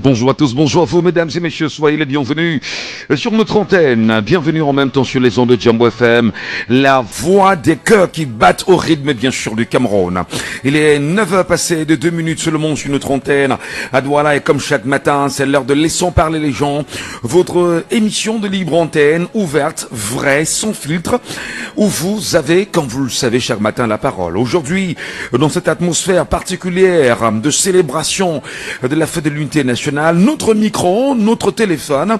Bonjour à tous, bonjour à vous mesdames et messieurs, soyez les bienvenus sur notre antenne, bienvenue en même temps sur les ondes de Jambo FM, la voix des cœurs qui battent au rythme bien sûr du Cameroun. Il est 9h passé de 2 minutes sur le monde sur notre antenne à Douala et comme chaque matin, c'est l'heure de Laissons parler les gens, votre émission de libre antenne, ouverte, vraie, sans filtre, où vous avez, comme vous le savez chaque matin, la parole. Aujourd'hui, dans cette atmosphère particulière de célébration de la fête de l'unité nationale, notre micro, notre téléphone,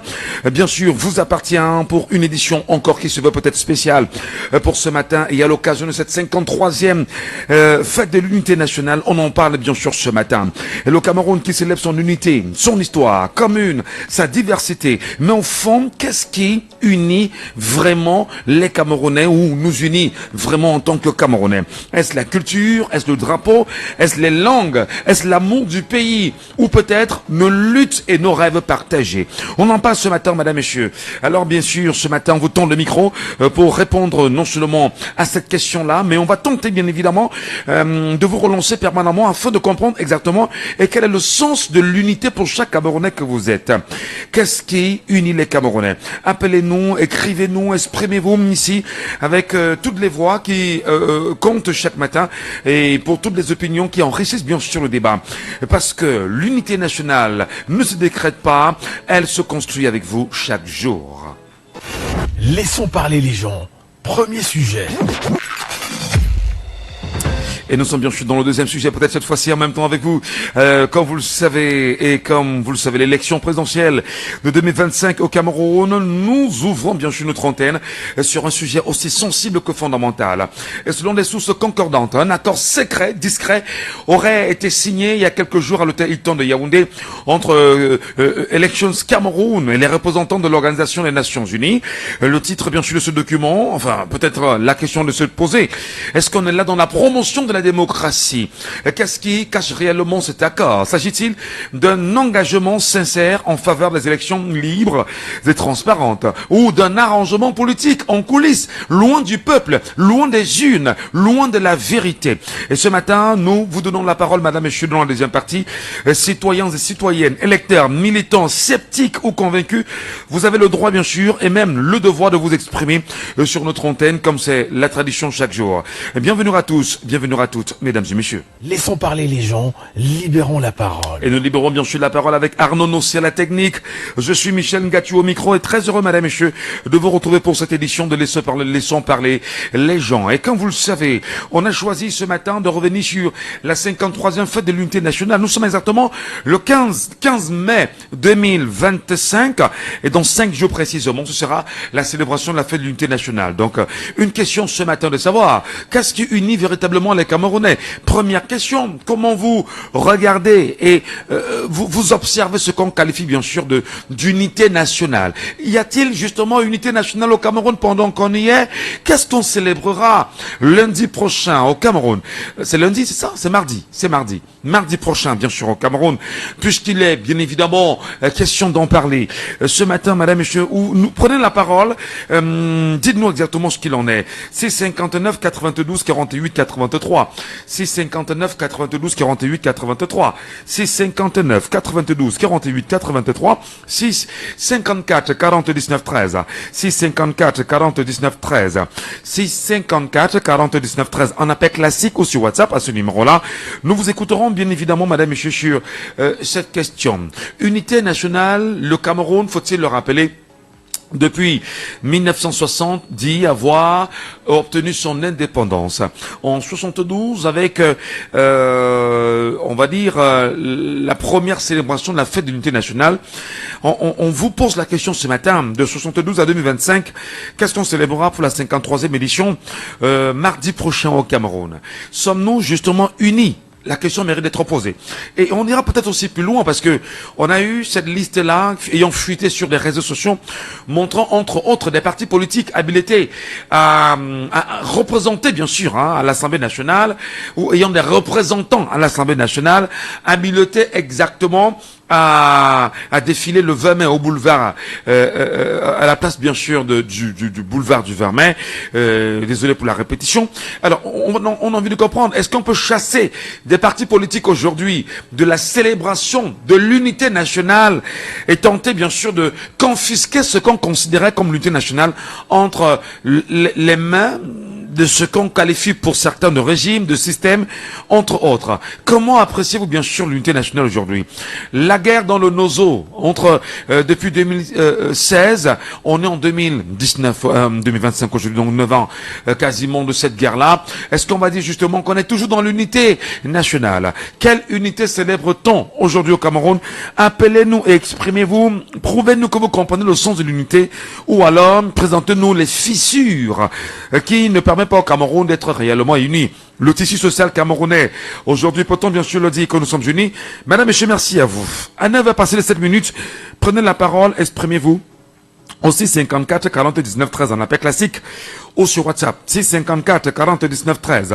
bien sûr, vous appartient pour une édition encore qui se veut peut-être spéciale pour ce matin. Et à l'occasion de cette 53e fête de l'unité nationale, on en parle bien sûr ce matin. Et le Cameroun qui célèbre son unité, son histoire commune, sa diversité. Mais au fond, qu'est-ce qui unit vraiment les Camerounais ou nous unit vraiment en tant que Camerounais? Est-ce la culture? Est-ce le drapeau? Est-ce les langues? Est-ce l'amour du pays? Ou peut-être nos luttes et nos rêves partagés? On en parle ce matin, madame, messieurs. Alors bien sûr, ce matin, on vous tend le micro pour répondre non seulement à cette question-là, mais on va tenter bien évidemment de vous relancer permanemment afin de comprendre exactement et quel est le sens de l'unité pour chaque Camerounais que vous êtes. Qu'est-ce qui unit les Camerounais? Appelez-nous, écrivez-nous, exprimez-vous ici avec toutes les voix qui comptent chaque matin et pour toutes les opinions qui enrichissent bien sûr le débat. Parce que l'unité nationale ne se décrète pas, elle se construit avec vous chaque jour. Laissons parler les gens. Premier sujet. Et nous sommes bien sûr dans le deuxième sujet, peut-être cette fois-ci en même temps avec vous. Comme vous le savez, et comme vous le savez, l'élection présidentielle de 2025 au Cameroun, nous ouvrons bien sûr notre antenne sur un sujet aussi sensible que fondamental. Et selon des sources concordantes, un accord secret, discret, aurait été signé il y a quelques jours à l'hôtel Hilton de Yaoundé entre Elections Cameroun et les représentants de l'Organisation des Nations Unies. Le titre bien sûr de ce document, enfin peut-être la question de se poser, est-ce qu'on est là dans la promotion de la démocratie? Qu'est-ce qui cache réellement cet accord? S'agit-il d'un engagement sincère en faveur des élections libres et transparentes ou d'un arrangement politique en coulisses, loin du peuple, loin des urnes, loin de la vérité? Et ce matin, nous vous donnons la parole, madame et messieurs, dans la deuxième partie. Citoyens et citoyennes, électeurs, militants, sceptiques ou convaincus, vous avez le droit bien sûr et même le devoir de vous exprimer sur notre antenne comme c'est la tradition chaque jour. Bienvenue à tous, bienvenue à toutes, mesdames et messieurs. Laissons parler les gens, libérons la parole. Et nous libérons bien sûr la parole avec Arnaud Nossi à la technique. Je suis Michel Ngatu au micro et très heureux, mesdames et messieurs, de vous retrouver pour cette édition de Laissons parler les gens. Et comme vous le savez, on a choisi ce matin de revenir sur la 53e fête de l'unité nationale. Nous sommes exactement le 15 mai 2025 et dans 5 jours précisément, ce sera la célébration de la fête de l'unité nationale. Donc, une question ce matin de savoir, qu'est-ce qui unit véritablement les Camerounais? Première question, comment vous regardez et vous observez ce qu'on qualifie bien sûr d'unité nationale? Y a-t-il justement unité nationale au Cameroun pendant qu'on y est? Qu'est-ce qu'on célébrera lundi prochain au Cameroun? C'est lundi, c'est ça? C'est mardi. C'est mardi. Mardi prochain, bien sûr, au Cameroun, puisqu'il est bien évidemment question d'en parler. Ce matin, madame, messieurs, où nous prenez la parole, dites-nous exactement ce qu'il en est. C'est 59 92 48 83. 659 92 48 83. 659 92 48 83. 654 40 19 13. 654 40 19 13. 654 40 19 13. En appel classique ou sur WhatsApp à ce numéro-là. Nous vous écouterons bien évidemment, madame et messieurs, sur cette question. Unité nationale, le Cameroun, faut-il le rappeler, depuis 1960, dit avoir obtenu son indépendance. En 72, avec, on va dire, la première célébration de la fête de l'unité nationale, on vous pose la question ce matin, de 72 à 2025, qu'est-ce qu'on célébrera pour la 53e édition, mardi prochain au Cameroun? Sommes-nous justement unis? La question mérite d'être posée. Et on ira peut-être aussi plus loin parce que on a eu cette liste-là ayant fuité sur les réseaux sociaux montrant entre autres des partis politiques habilités à représenter bien sûr à l'Assemblée nationale ou ayant des représentants à l'Assemblée nationale habilités exactement à défiler le 20 mai au boulevard, à la place bien sûr du boulevard du 20 mai. Désolé pour la répétition. Alors, on a envie de comprendre, est-ce qu'on peut chasser des partis politiques aujourd'hui de la célébration de l'unité nationale et tenter bien sûr de confisquer ce qu'on considérait comme l'unité nationale entre les mains de ce qu'on qualifie pour certains de régime, de système, entre autres. Comment appréciez-vous bien sûr l'unité nationale aujourd'hui? La guerre dans le Nozo, depuis 2016, on est en 2019, 2025 aujourd'hui, donc 9 ans quasiment de cette guerre-là. Est-ce qu'on va dire justement qu'on est toujours dans l'unité nationale? Quelle unité célèbre-t-on aujourd'hui au Cameroun? Appelez-nous et exprimez-vous, prouvez-nous que vous comprenez le sens de l'unité, ou alors présentez-nous les fissures qui ne permettent pas au Cameroun d'être réellement unis. Le tissu social camerounais, aujourd'hui, peut-on bien sûr le dire que nous sommes unis? Madame, Messieurs, merci à vous. À 9h passé les 7 minutes, prenez la parole, exprimez-vous. Au 654 40 19 13 en appel classique ou sur WhatsApp 654 40 19 13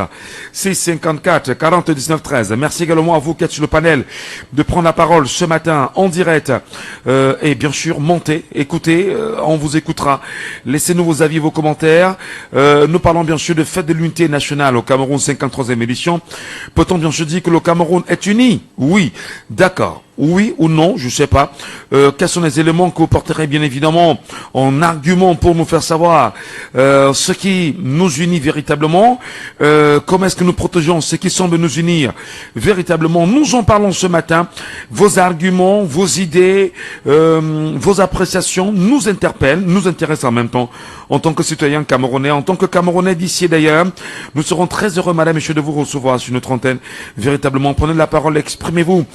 654 40 19 13. Merci également à vous qui êtes sur le panel de prendre la parole ce matin en direct et bien sûr montez, écoutez, on vous écoutera. Laissez-nous vos avis, vos commentaires. Nous parlons bien sûr de fête de l'unité nationale au Cameroun, 53e édition. Peut-on bien sûr dire que le Cameroun est uni? Oui, d'accord. Oui ou non, je sais pas. Quels sont les éléments que vous porterez bien évidemment en argument pour nous faire savoir ce qui nous unit véritablement, comment est-ce que nous protégeons ce qui semble nous unir véritablement. Nous en parlons ce matin. Vos arguments, vos idées, vos appréciations nous interpellent, nous intéressent en même temps en tant que citoyens camerounais, en tant que Camerounais d'ici et d'ailleurs. Nous serons très heureux, madame, messieurs, de vous recevoir sur notre antenne. Véritablement, prenez la parole, exprimez-vous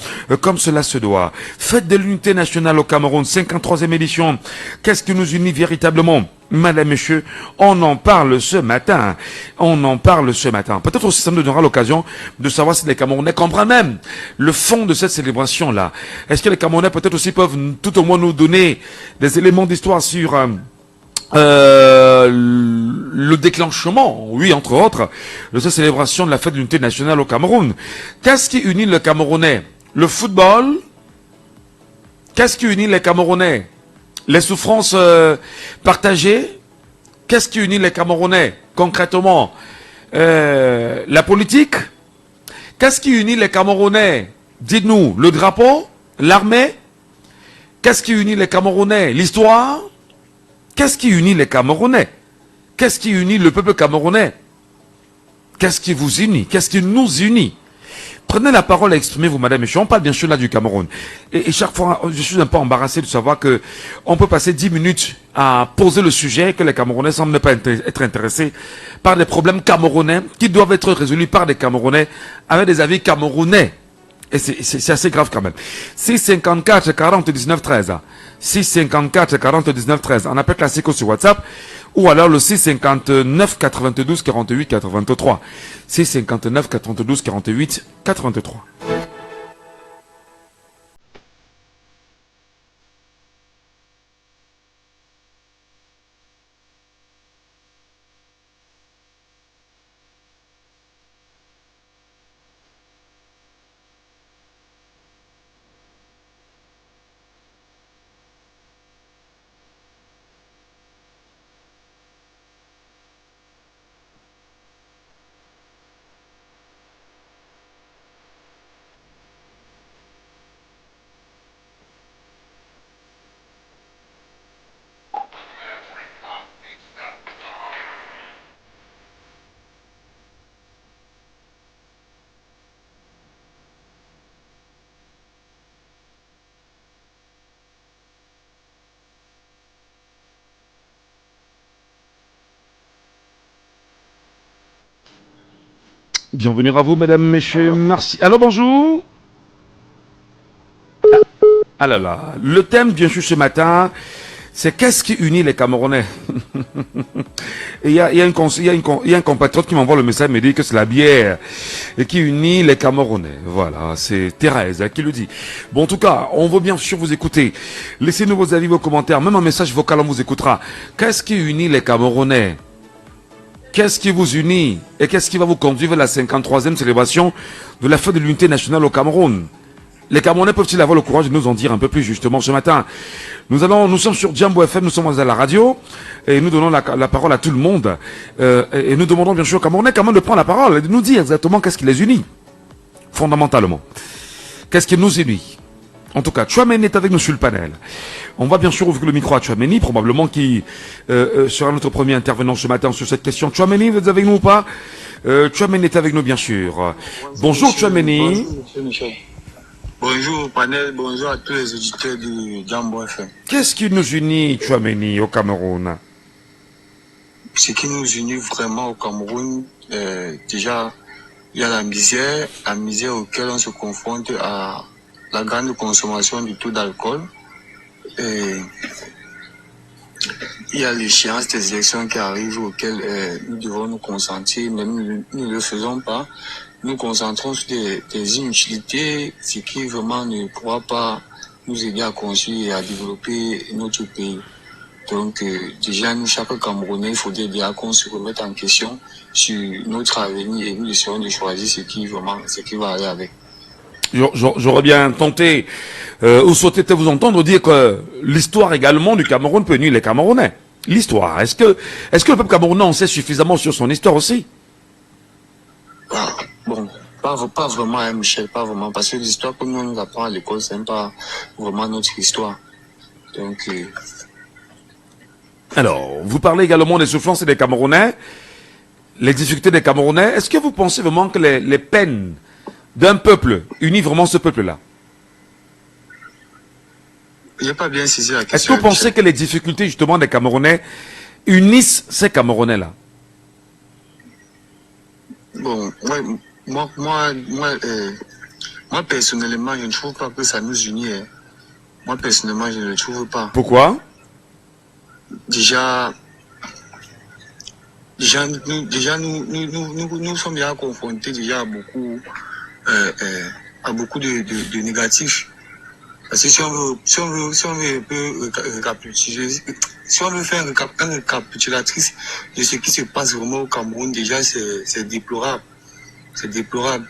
comme cela se doit. Fête de l'unité nationale au Cameroun, 53e édition. Qu'est-ce qui nous unit véritablement? Madame, messieurs, on en parle ce matin. On en parle ce matin. Peut-être aussi ça nous donnera l'occasion de savoir si les Camerounais comprennent même le fond de cette célébration-là. Est-ce que les Camerounais peut-être aussi peuvent tout au moins nous donner des éléments d'histoire sur le déclenchement, oui, entre autres, de cette célébration de la fête de l'unité nationale au Cameroun? Qu'est-ce qui unit le Camerounais? Le football? Qu'est-ce qui unit les Camerounais? Les souffrances partagées? Qu'est-ce qui unit les Camerounais concrètement? La politique? Qu'est-ce qui unit les Camerounais? Dites-nous, le drapeau? L'armée? Qu'est-ce qui unit les Camerounais? L'histoire? Qu'est-ce qui unit les Camerounais? Qu'est-ce qui unit le peuple camerounais? Qu'est-ce qui vous unit? Qu'est-ce qui nous unit? Prenez la parole et exprimez-vous, madame, messieurs. On parle bien sûr là du Cameroun. Et chaque fois, je suis un peu embarrassé de savoir que on peut passer 10 minutes à poser le sujet, que les Camerounais semblent ne pas être intéressés par des problèmes camerounais qui doivent être résolus par des Camerounais avec des avis camerounais. Et c'est assez grave quand même. 654 40 19 13. 654 40 19 13. On appelle classique sur WhatsApp. Ou alors le 659 92 48 83. 659 92 48 83. Bienvenue à vous, mesdames, messieurs, merci. Alors, bonjour. Ah là là, le thème, bien sûr, ce matin, c'est qu'est-ce qui unit les Camerounais? Et il y a un compatriote qui m'envoie le message, me dit que c'est la bière et qui unit les Camerounais. Voilà, c'est Thérèse qui le dit. Bon, en tout cas, on veut bien sûr vous écouter. Laissez-nous vos avis, vos commentaires, même un message vocal, on vous écoutera. Qu'est-ce qui unit les Camerounais? Qu'est-ce qui vous unit? Et qu'est-ce qui va vous conduire vers la 53e célébration de la fête de l'unité nationale au Cameroun? Les Camerounais peuvent-ils avoir le courage de nous en dire un peu plus justement ce matin? Nous sommes sur Jambo FM, nous sommes à la radio, et nous donnons la parole à tout le monde. Et nous demandons bien sûr aux Camerounais quand même de prendre la parole et de nous dire exactement qu'est-ce qui les unit, fondamentalement. Qu'est-ce qui nous unit? En tout cas, Tchouaméni est avec nous sur le panel. On va bien sûr ouvrir le micro à Tchouaméni, probablement qui sera notre premier intervenant ce matin sur cette question. Tchouaméni, vous êtes avec nous ou pas? Tchouaméni est avec nous bien sûr. Bonjour Tchouaméni. Bonjour monsieur Michel. Bonjour panel, bonjour à tous les auditeurs du Jambo FM. Qu'est-ce qui nous unit, Tchouaméni, au Cameroun? Ce qui nous unit vraiment au Cameroun, déjà, il y a la misère auquel on se confronte à la grande consommation du taux d'alcool. Et il y a l'échéance des élections qui arrivent auxquelles nous devons nous concentrer, mais nous ne le faisons pas. Nous concentrons sur des inutilités, ce qui vraiment ne pourra pas nous aider à construire et à développer notre pays. Donc déjà, nous, chaque Camerounais, il faudrait déjà qu'on se remette en question sur notre avenir et nous essayons de choisir ce qui va aller avec. J'aurais bien tenté ou souhaité vous entendre dire que l'histoire également du Cameroun peut unir les Camerounais. L'histoire. Est-ce que le peuple camerounais en sait suffisamment sur son histoire aussi? Bon, pas vraiment, hein, Michel, pas vraiment, parce que l'histoire que nous apprend à l'école, c'est pas vraiment notre histoire. Donc, Alors, vous parlez également des souffrances des Camerounais, les difficultés des Camerounais. Est-ce que vous pensez vraiment que les peines d'un peuple unit vraiment ce peuple-là? il n'est pas bien saisi la question. Est-ce que vous pensez que les difficultés justement des Camerounais unissent ces Camerounais-là? Bon, moi, personnellement, je ne trouve pas que ça nous unit. Hein. Moi, personnellement, je ne le trouve pas. Pourquoi? Déjà, nous sommes déjà confrontés déjà à beaucoup de négatifs. Parce que si on veut un peu récapituler, si on veut faire une récapitulatrice de ce qui se passe vraiment au Cameroun, déjà c'est déplorable. C'est déplorable.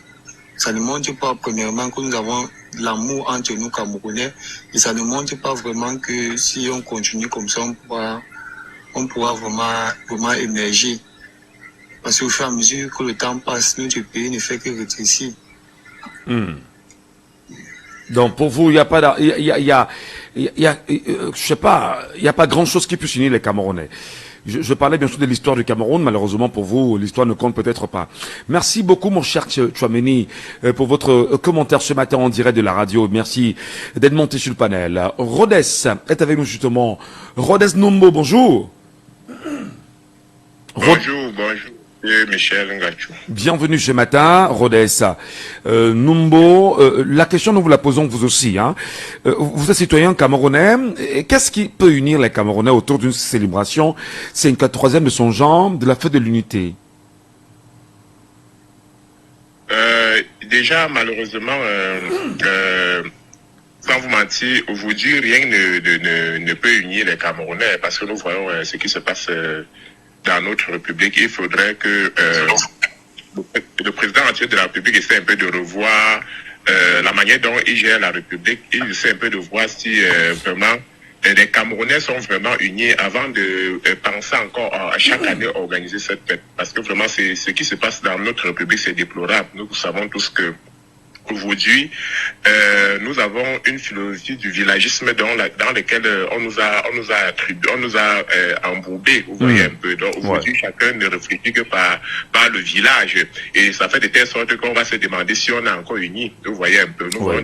Ça ne montre pas premièrement que nous avons de l'amour entre nous Camerounais et ça ne montre pas vraiment que si on continue comme ça, on pourra vraiment émerger. Parce qu'au fur et à mesure que le temps passe, notre pays ne fait que rétrécir. Donc pour vous, il n'y a pas, je sais pas, il n'y a pas grand chose qui puisse unir les Camerounais. Je parlais bien sûr de l'histoire du Cameroun, malheureusement pour vous, l'histoire ne compte peut-être pas. Merci beaucoup mon cher Tchouaméni pour votre commentaire ce matin en direct de la radio. Merci d'être monté sur le panel. Rhodes est avec nous justement. Rhodes Numbo, bonjour. Bonjour. Michel Ngachou. Bienvenue ce matin, Rhodes. Numbo, la question nous vous la posons vous aussi. Hein. Vous êtes citoyen camerounais. Qu'est-ce qui peut unir les Camerounais autour d'une célébration 53e de son genre de la fête de l'unité? Déjà, malheureusement, sans vous mentir, aujourd'hui, rien ne peut unir les Camerounais parce que nous voyons ce qui se passe dans notre République. Il faudrait que le président actuel de la République essaie un peu de revoir la manière dont il gère la République. Il essaie un peu de voir si vraiment les Camerounais sont vraiment unis avant de penser encore à chaque année organiser cette fête. Parce que vraiment, c'est ce qui se passe dans notre République, c'est déplorable. Nous savons tous que aujourd'hui, nous avons une philosophie du villagisme dans lequel on nous a embourbé. Vous voyez un peu. Donc aujourd'hui, chacun ne réfléchit que par le village, et ça fait de telle sorte qu'on va se demander si on est encore unis. Vous voyez un peu. Nous voyons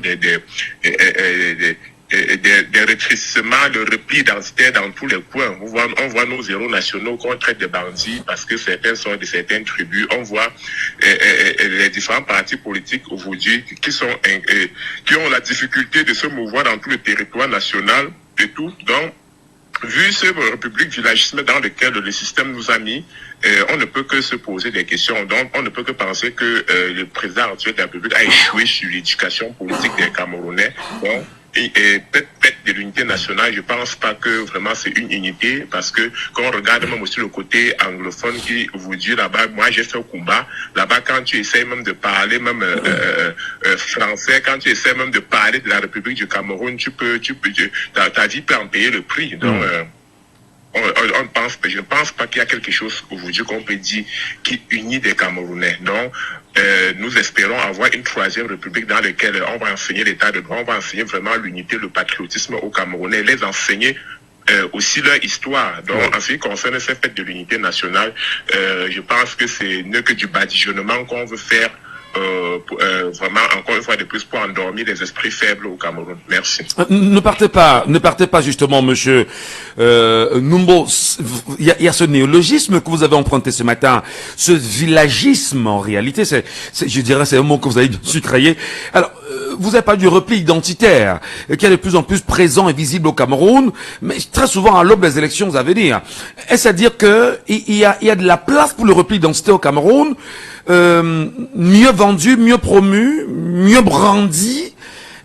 des rétrécissements, de repli identitaire dans tous les coins. On voit nos héros nationaux qu'on traite de bandits parce que certains sont de certaines tribus. On voit les différents partis politiques aujourd'hui qui ont la difficulté de se mouvoir dans tout le territoire national et tout. Donc, vu ce république villagisme dans lequel le système nous a mis, on ne peut que se poser des questions. Donc, on ne peut que penser que le président actuel de la République a échoué sur l'éducation politique des Camerounais. Donc, peut-être de l'unité nationale, je pense pas que vraiment c'est une unité, parce que quand on regarde même aussi le côté anglophone qui vous dit là-bas, moi j'ai fait au combat, là-bas quand tu essaies même de parler même français, quand tu essaies même de parler de la République du Cameroun, ta vie peut en payer le prix. Donc, je ne pense pas qu'il y a quelque chose aujourd'hui qu'on peut dire qui unit des Camerounais. Donc, nous espérons avoir une troisième république dans laquelle on va enseigner l'état de droit, on va enseigner vraiment l'unité, le patriotisme aux Camerounais, les enseigner aussi leur histoire. Donc, en ce qui concerne ces fêtes de l'unité nationale, je pense que c'est mieux que du badigeonnement qu'on veut faire. Vraiment encore une fois de plus pour endormir les esprits faibles au Cameroun. Merci. Ne partez pas justement, monsieur Numbo. Il y a ce néologisme que vous avez emprunté ce matin, ce villagisme en réalité, je dirais c'est un mot que vous avez sucraillé. Alors, vous avez pas du repli identitaire qui est de plus en plus présent et visible au Cameroun, mais très souvent à l'aube des élections à venir. Est-ce à dire que il y a de la place pour le repli identitaire au Cameroun? Mieux vendu, mieux promu, mieux brandi,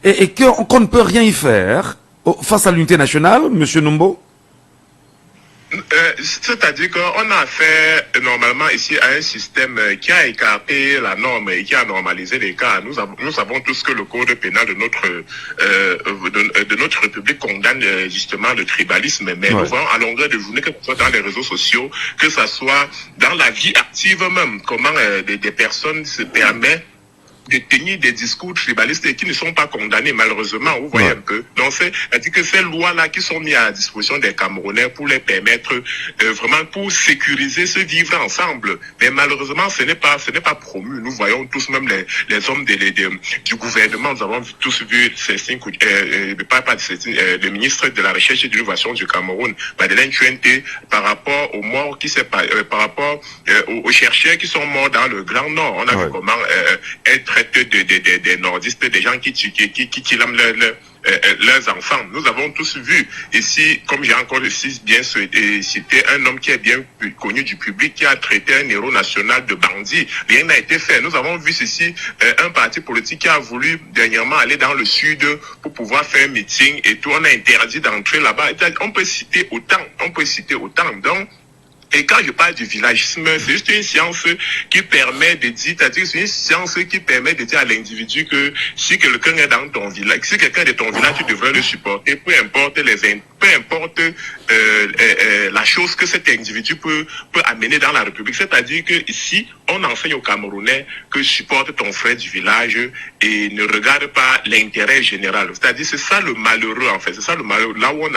et qu'on ne peut rien y faire face à l'unité nationale, monsieur Numbo? C'est-à-dire qu'on a affaire normalement ici à un système qui a écarté la norme et qui a normalisé les cas. Nous savons tous que le code pénal de notre République condamne justement le tribalisme, mais nous voyons à longueur de journée, que ce soit dans les réseaux sociaux, que ce soit dans la vie active même, comment des personnes se permettent de tenir des discours tribalistes et qui ne sont pas condamnés, malheureusement, vous voyez un peu. Donc, c'est-à-dire que ces lois-là qui sont mises à la disposition des Camerounais pour les permettre vraiment pour sécuriser ce vivre ensemble. Mais malheureusement, ce n'est pas promu. Nous voyons tous, même les hommes du gouvernement, nous avons tous vu le ministre de la Recherche et de l'Innovation du Cameroun, Madeleine Chuente, par rapport aux morts par rapport aux chercheurs qui sont morts dans le Grand Nord. On a vu comment être des nordistes, des gens qui aiment leurs enfants. Nous avons tous vu ici, comme j'ai encore ici bien cité, un homme qui est bien connu du public, qui a traité un héros national de bandit. Rien n'a été fait. Nous avons vu ceci, un parti politique qui a voulu dernièrement aller dans le sud pour pouvoir faire un meeting et tout. On a interdit d'entrer là-bas. On peut citer autant. Donc, et quand je parle du villagisme, c'est juste une science qui permet de dire, c'est-à-dire c'est une science qui permet de dire à l'individu que si quelqu'un est dans ton village, si quelqu'un est de ton village, tu devrais le supporter, peu importe la chose que cet individu peut amener dans la République. C'est-à-dire que ici, on enseigne aux Camerounais que supporte ton frère du village et ne regarde pas l'intérêt général. C'est-à-dire, c'est ça le malheureux, en fait. C'est ça le malheureux. Là où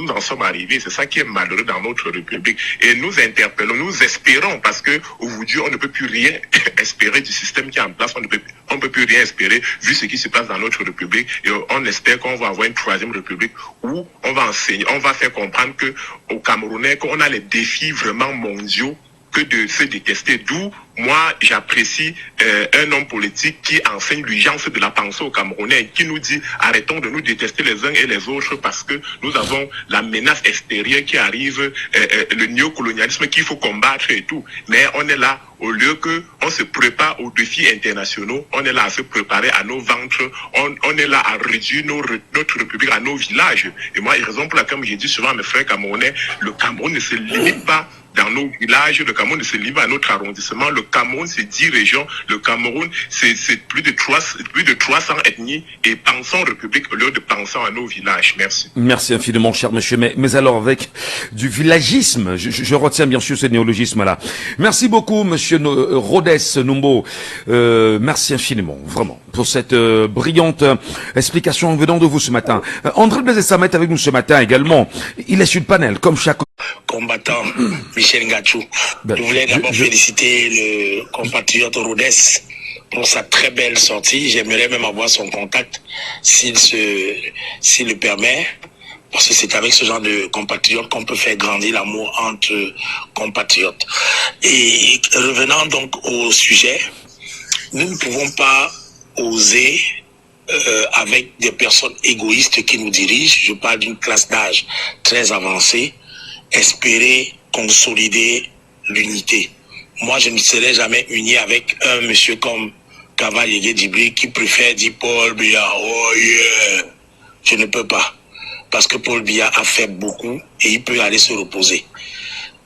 nous en sommes arrivés, c'est ça qui est malheureux dans notre République. Et nous interpellons, nous espérons, parce que aujourd'hui, on ne peut plus rien espérer du système qui est en place. On ne peut plus rien espérer, vu ce qui se passe dans notre République. Et on espère qu'on va avoir une troisième République où on va enseigner, on va faire comprendre que aux Camerounais, qu'on a les défis vraiment mondiaux que de se détester. D'où moi j'apprécie un homme politique qui enseigne l'urgence de la pensée aux Camerounais, qui nous dit arrêtons de nous détester les uns et les autres parce que nous avons la menace extérieure qui arrive, le néocolonialisme qu'il faut combattre et tout. Mais on est là, au lieu que on se prépare aux défis internationaux, on est là à se préparer à nos ventres, on est là à réduire notre République à nos villages. Et moi, raison pour laquelle j'ai dit souvent à mes frères camerounais, le Cameroun ne se limite pas dans nos villages, le Cameroun ne se limite pas à notre arrondissement, le Cameroun c'est 10 régions, le Cameroun c'est plus de 300 ethnies, et pensons République au lieu de penser à nos villages. Merci. Merci infiniment, cher monsieur. Mais alors avec du villagisme, je retiens bien sûr ce néologisme-là. Merci beaucoup, monsieur Rhodes Numbo. Merci infiniment, vraiment, pour cette brillante explication venant de vous ce matin. André Blaise Sam est avec nous ce matin également. Il est sur le panel, comme chaque combattant Michel Ngachou. Je voulais d'abord féliciter le compatriote Rhodes pour sa très belle sortie. J'aimerais même avoir son contact s'il le permet, parce que c'est avec ce genre de compatriotes qu'on peut faire grandir l'amour entre compatriotes. Et revenant donc au sujet, nous ne pouvons pas oser avec des personnes égoïstes qui nous dirigent, je parle d'une classe d'âge très avancée, espérer consolider l'unité. Moi, je ne serai jamais uni avec un monsieur comme Kava Yégué Dibri qui préfère dire Paul Biya, oh yeah. je ne peux pas. Parce que Paul Biya a fait beaucoup et il peut aller se reposer.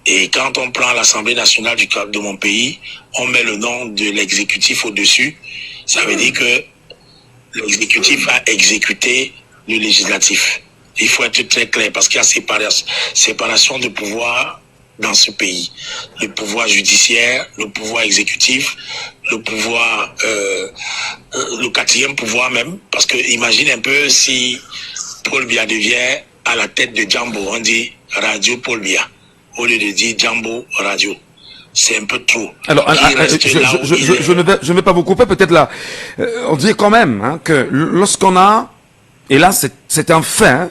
Et quand on prend l'Assemblée nationale de mon pays, on met le nom de l'exécutif au-dessus. Ça veut dire que l'exécutif a exécuté le législatif. Il faut être très clair parce qu'il y a séparation de pouvoir dans ce pays. Le pouvoir judiciaire, le pouvoir exécutif, le pouvoir, le quatrième pouvoir même. Parce que imagine un peu si Paul Biya devient à la tête de Jambo, on dit Radio Paul Biya, au lieu de dire Jambo Radio. C'est un peu trop. Alors, je ne vais pas vous couper, peut-être là. On dit quand même hein, que lorsqu'on a, et là c'est un fait, hein,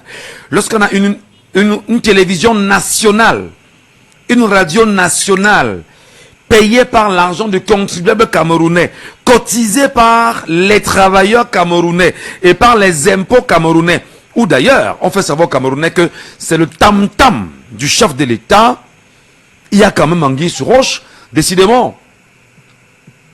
lorsqu'on a une télévision nationale, une radio nationale, payée par l'argent du contribuable camerounais, cotisée par les travailleurs camerounais et par les impôts camerounais, ou d'ailleurs, on fait savoir aux Camerounais que c'est le tam-tam du chef de l'État, il y a quand même anguille sur roche, décidément.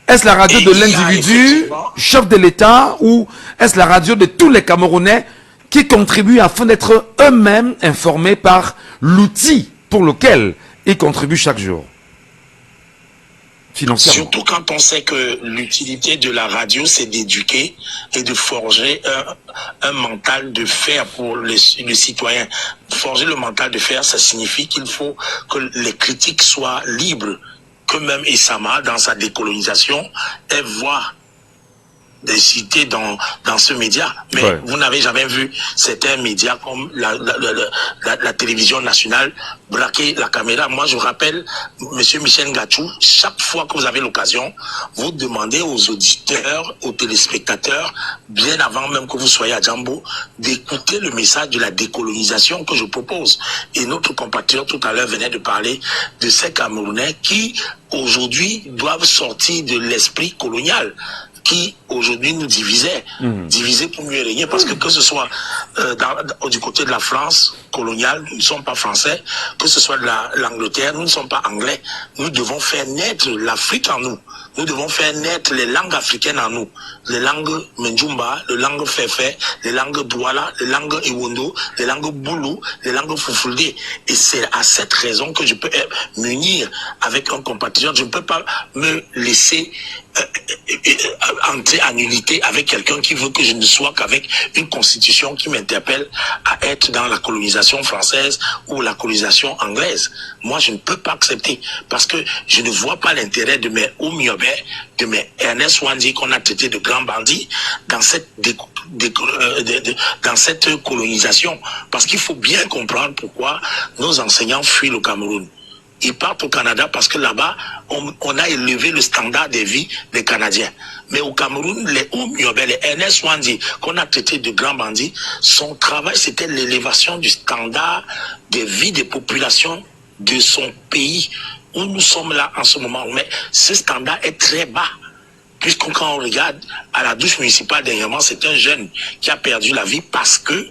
Est-ce la radio de l'individu, chef de l'État, ou est-ce la radio de tous les Camerounais qui contribuent afin d'être eux-mêmes informés par l'outil pour lequel ils contribuent chaque jour? Financièrement. Surtout quand on sait que l'utilité de la radio, c'est d'éduquer et de forger un mental de fer pour le citoyen. Forger le mental de fer, ça signifie qu'il faut que les critiques soient libres, que même Essama, dans sa décolonisation, elle voit des cités dans ce média. Mais ouais, vous n'avez jamais vu certains médias comme la télévision nationale braquer la caméra. Moi, je rappelle, monsieur Michel Ngachou, chaque fois que vous avez l'occasion, vous demandez aux auditeurs, aux téléspectateurs, bien avant même que vous soyez à Jambo, d'écouter le message de la décolonisation que je propose. Et notre compatriote tout à l'heure venait de parler de ces Camerounais qui, aujourd'hui, doivent sortir de l'esprit colonial qui aujourd'hui nous divisait, divisé pour mieux régner, parce que ce soit du côté de la France coloniale, nous ne sommes pas français, que ce soit de l'Angleterre, nous ne sommes pas anglais. Nous devons faire naître l'Afrique en nous. Nous devons faire naître les langues africaines en nous. Les langues Menjumba, les langues Fefe, les langues Douala, les langues Iwondo, les langues Boulou, les langues Fufulde. Et c'est à cette raison que je peux m'unir avec un compatriote. Je ne peux pas me laisser entrer en unité avec quelqu'un qui veut que je ne sois qu'avec une constitution qui m'interpelle à être dans la colonisation française ou la colonisation anglaise. Moi, je ne peux pas accepter parce que je ne vois pas l'intérêt de mes Oumiobe, de mes Ernest Wandi qu'on a traité de grands bandits dans cette dans cette colonisation. Parce qu'il faut bien comprendre pourquoi nos enseignants fuient le Cameroun. Ils partent au Canada parce que là-bas, on a élevé le standard de vie des Canadiens. Mais au Cameroun, les Oumiobe, les Ernest Wandi, qu'on a traité de grands bandits, son travail, c'était l'élévation du standard de vie des populations de son pays, où nous sommes là en ce moment. Mais ce standard est très bas. Puisque quand on regarde à la douche municipale dernièrement, c'est un jeune qui a perdu la vie parce que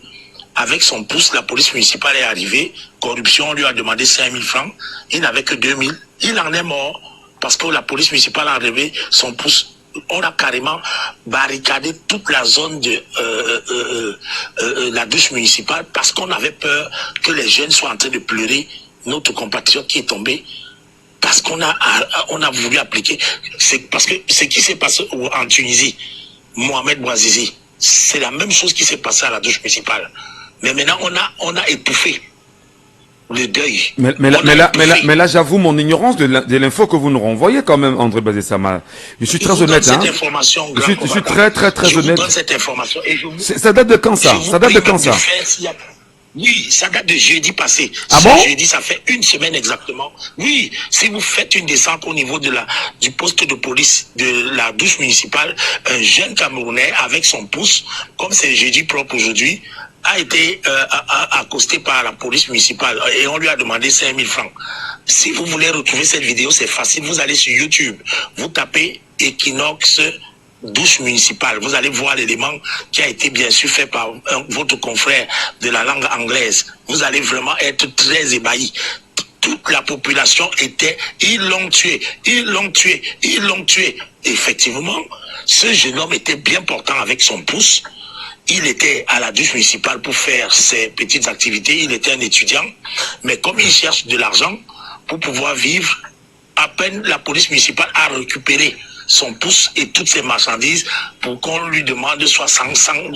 avec son pouce, la police municipale est arrivée. Corruption, on lui a demandé 5 000 francs. Il n'avait que 2 000. Il en est mort parce que la police municipale a enlevé son pouce. On a carrément barricadé toute la zone de la douche municipale parce qu'on avait peur que les jeunes soient en train de pleurer notre compatriote qui est tombé. Parce qu'on a voulu appliquer. C'est parce que ce qui s'est passé en Tunisie, Mohamed Bouazizi, c'est la même chose qui s'est passé à la douche municipale. Mais maintenant, on a étouffé le deuil. Mais là, j'avoue mon ignorance de l'info que vous nous renvoyez quand même, André Bazessama. Je suis très honnête. Cette information, je suis très honnête. Je vous donne cette information. Et ça date de quand ça? Ça date de quand ça? Oui, ça date de jeudi passé. Ah bon? Jeudi, ça fait une semaine exactement. Oui, si vous faites une descente au niveau du poste de police de la douche municipale, un jeune Camerounais avec son pouce, comme c'est jeudi propre aujourd'hui, a été accosté par la police municipale et on lui a demandé 5 000 francs. Si vous voulez retrouver cette vidéo, c'est facile. Vous allez sur YouTube, vous tapez Equinox douche municipale. Vous allez voir l'élément qui a été bien sûr fait par votre confrère de la langue anglaise. Vous allez vraiment être très ébahi. Toute la population ils l'ont tué. Effectivement, ce jeune homme était bien portant avec son pouce. il était à la douche municipale pour faire ses petites activités. Il était un étudiant. Mais comme il cherche de l'argent pour pouvoir vivre, à peine la police municipale a récupéré son pouce et toutes ses marchandises pour qu'on lui demande soit 100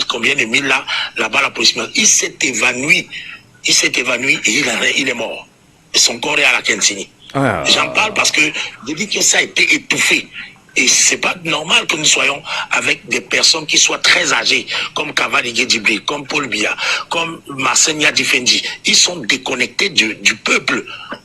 combien de mille là-bas la police municipale. Il s'est évanoui. Il s'est évanoui et il est mort. Et son corps est à la Kentini. J'en parle parce que je dis que ça a été étouffé. Et c'est pas normal que nous soyons avec des personnes qui soient très âgées, comme Cavani Djibril, comme Paul Biya, comme Massenia Difendi. Ils sont déconnectés du peuple.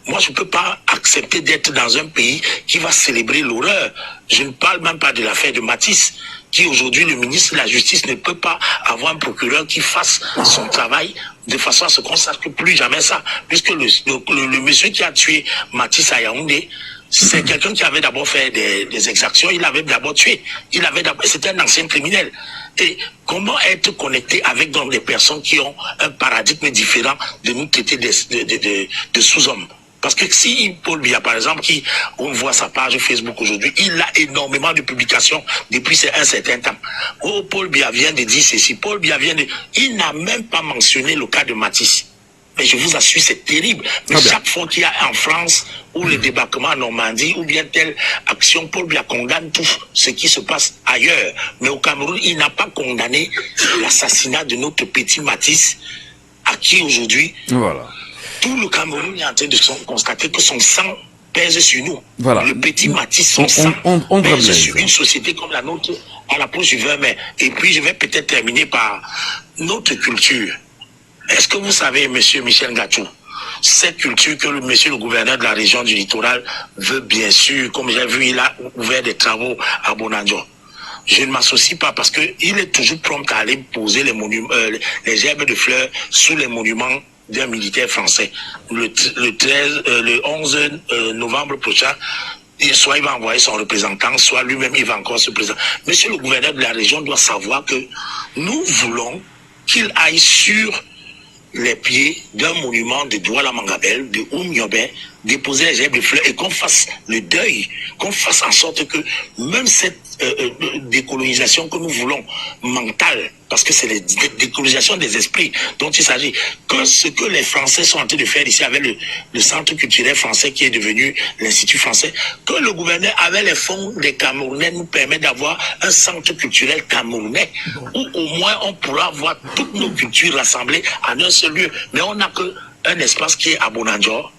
Moi, je peux pas accepter d'être dans un pays qui va célébrer l'horreur. Je ne parle même pas de l'affaire de Matisse, qui aujourd'hui, le ministre de la Justice ne peut pas avoir un procureur qui fasse son travail de façon à ce qu'on ne sache plus jamais ça. Puisque le monsieur qui a tué Matisse à Yaoundé, c'est quelqu'un qui avait d'abord fait des exactions, il avait d'abord tué, c'était un ancien criminel. Et comment être connecté avec donc, des personnes qui ont un paradigme différent de nous traiter de sous-hommes? Parce que si Paul Biya, par exemple, on voit sa page Facebook aujourd'hui, il a énormément de publications depuis un certain temps. Oh, Paul Biya vient de dire ceci, Paul Biya vient de... Il n'a même pas mentionné le cas de Matisse. Mais je vous assure, c'est terrible. Mais chaque fois qu'il y a en France, ou le débarquement en Normandie, ou bien telle action, Paul Biya condamne tout ce qui se passe ailleurs. Mais au Cameroun, il n'a pas condamné l'assassinat de notre petit Matisse, à qui aujourd'hui, tout le Cameroun est en train de constater que son sang pèse sur nous. Le petit Matisse, son sang pèse sur une société comme la nôtre à la pause du 20 mai. Et puis, je vais peut-être terminer par notre culture. Est-ce que vous savez, monsieur Michel Ngatou, cette culture que monsieur le gouverneur de la région du littoral veut bien sûr, comme j'ai vu, il a ouvert des travaux à Bonanjo. Je ne m'associe pas parce qu'il est toujours prompt à aller poser les monuments, les gerbes de fleurs sous les monuments d'un militaire français. Le 11 novembre prochain, soit il va envoyer son représentant, soit lui-même il va encore se présenter. Monsieur le gouverneur de la région doit savoir que nous voulons qu'il aille sur les pieds d'un monument de Douala Mangabel, de Oumyobé, déposer les gerbes de fleurs et qu'on fasse le deuil, qu'on fasse en sorte que même cette décolonisation que nous voulons, mentale, parce que c'est la décolonisation des esprits dont il s'agit, que ce que les Français sont en train de faire ici avec le centre culturel français qui est devenu l'Institut français, que le gouverneur avec les fonds des Camerounais nous permet d'avoir un centre culturel camerounais où au moins on pourra voir toutes nos cultures rassemblées en un seul lieu. Mais on n'a qu'un espace qui est à Bonanjor,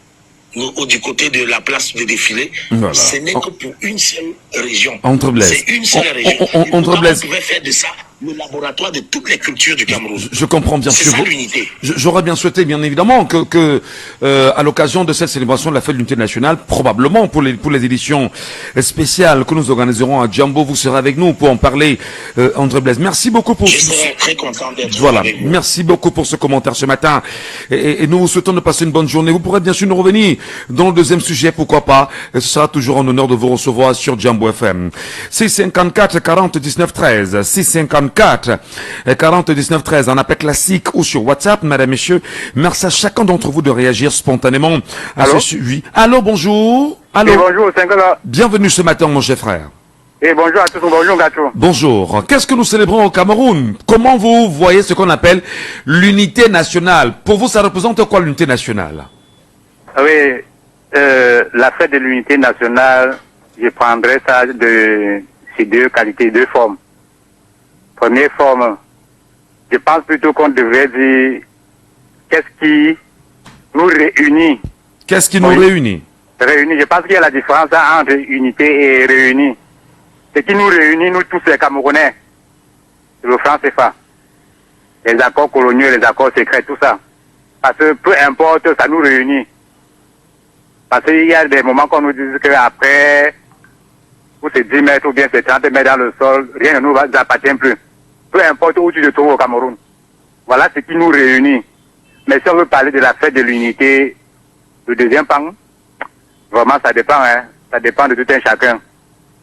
du côté de la place de défilé. Ce n'est que pour une seule région. C'est une seule région. On pouvait faire de ça le laboratoire de toutes les cultures du Cameroun. Je comprends bien sûr. C'est ça l'unité. J'aurais bien souhaité, bien évidemment, que à l'occasion de cette célébration de la fête de l'unité nationale, probablement pour les éditions spéciales que nous organiserons à Djambo, vous serez avec nous pour en parler, André Blaise. Merci beaucoup pour... Je serai très content d'être avec vous. Merci beaucoup pour ce commentaire ce matin. Et nous vous souhaitons de passer une bonne journée. Vous pourrez bien sûr nous revenir dans le deuxième sujet, pourquoi pas. Et ce sera toujours un honneur de vous recevoir sur Djambo FM. 654 40 19 13. 654 40 19 13 en appel classique ou sur WhatsApp, madame, messieurs. Merci à chacun d'entre vous de réagir spontanément à ce sujet. Allô, bonjour. Allô. Et bonjour, Sengola. Bienvenue ce matin, mon cher frère. Et bonjour à tous, bonjour Gatou. Bonjour. Qu'est-ce que nous célébrons au Cameroun? Comment vous voyez ce qu'on appelle l'unité nationale? Pour vous, ça représente quoi l'unité nationale? Oui, la fête de l'unité nationale, je prendrais ça de ces deux qualités, deux formes. Première forme, je pense plutôt qu'on devrait dire qu'est-ce qui nous réunit. Qu'est-ce qui nous réunit? Réunit, je pense qu'il y a la différence entre unité et réunir. Ce qui nous réunit, nous tous les Camerounais, c'est le franc CFA. Les accords coloniaux, les accords secrets, tout ça. Parce que peu importe, ça nous réunit. Parce qu'il y a des moments qu'on nous dit qu'après, ou c'est 10 mètres ou bien c'est 30 mètres dans le sol, rien ne nous appartient plus. Peu importe où tu te trouves au Cameroun. Voilà ce qui nous réunit. Mais si on veut parler de la fête de l'unité, le deuxième pan, vraiment ça dépend, hein. Ça dépend de tout un chacun.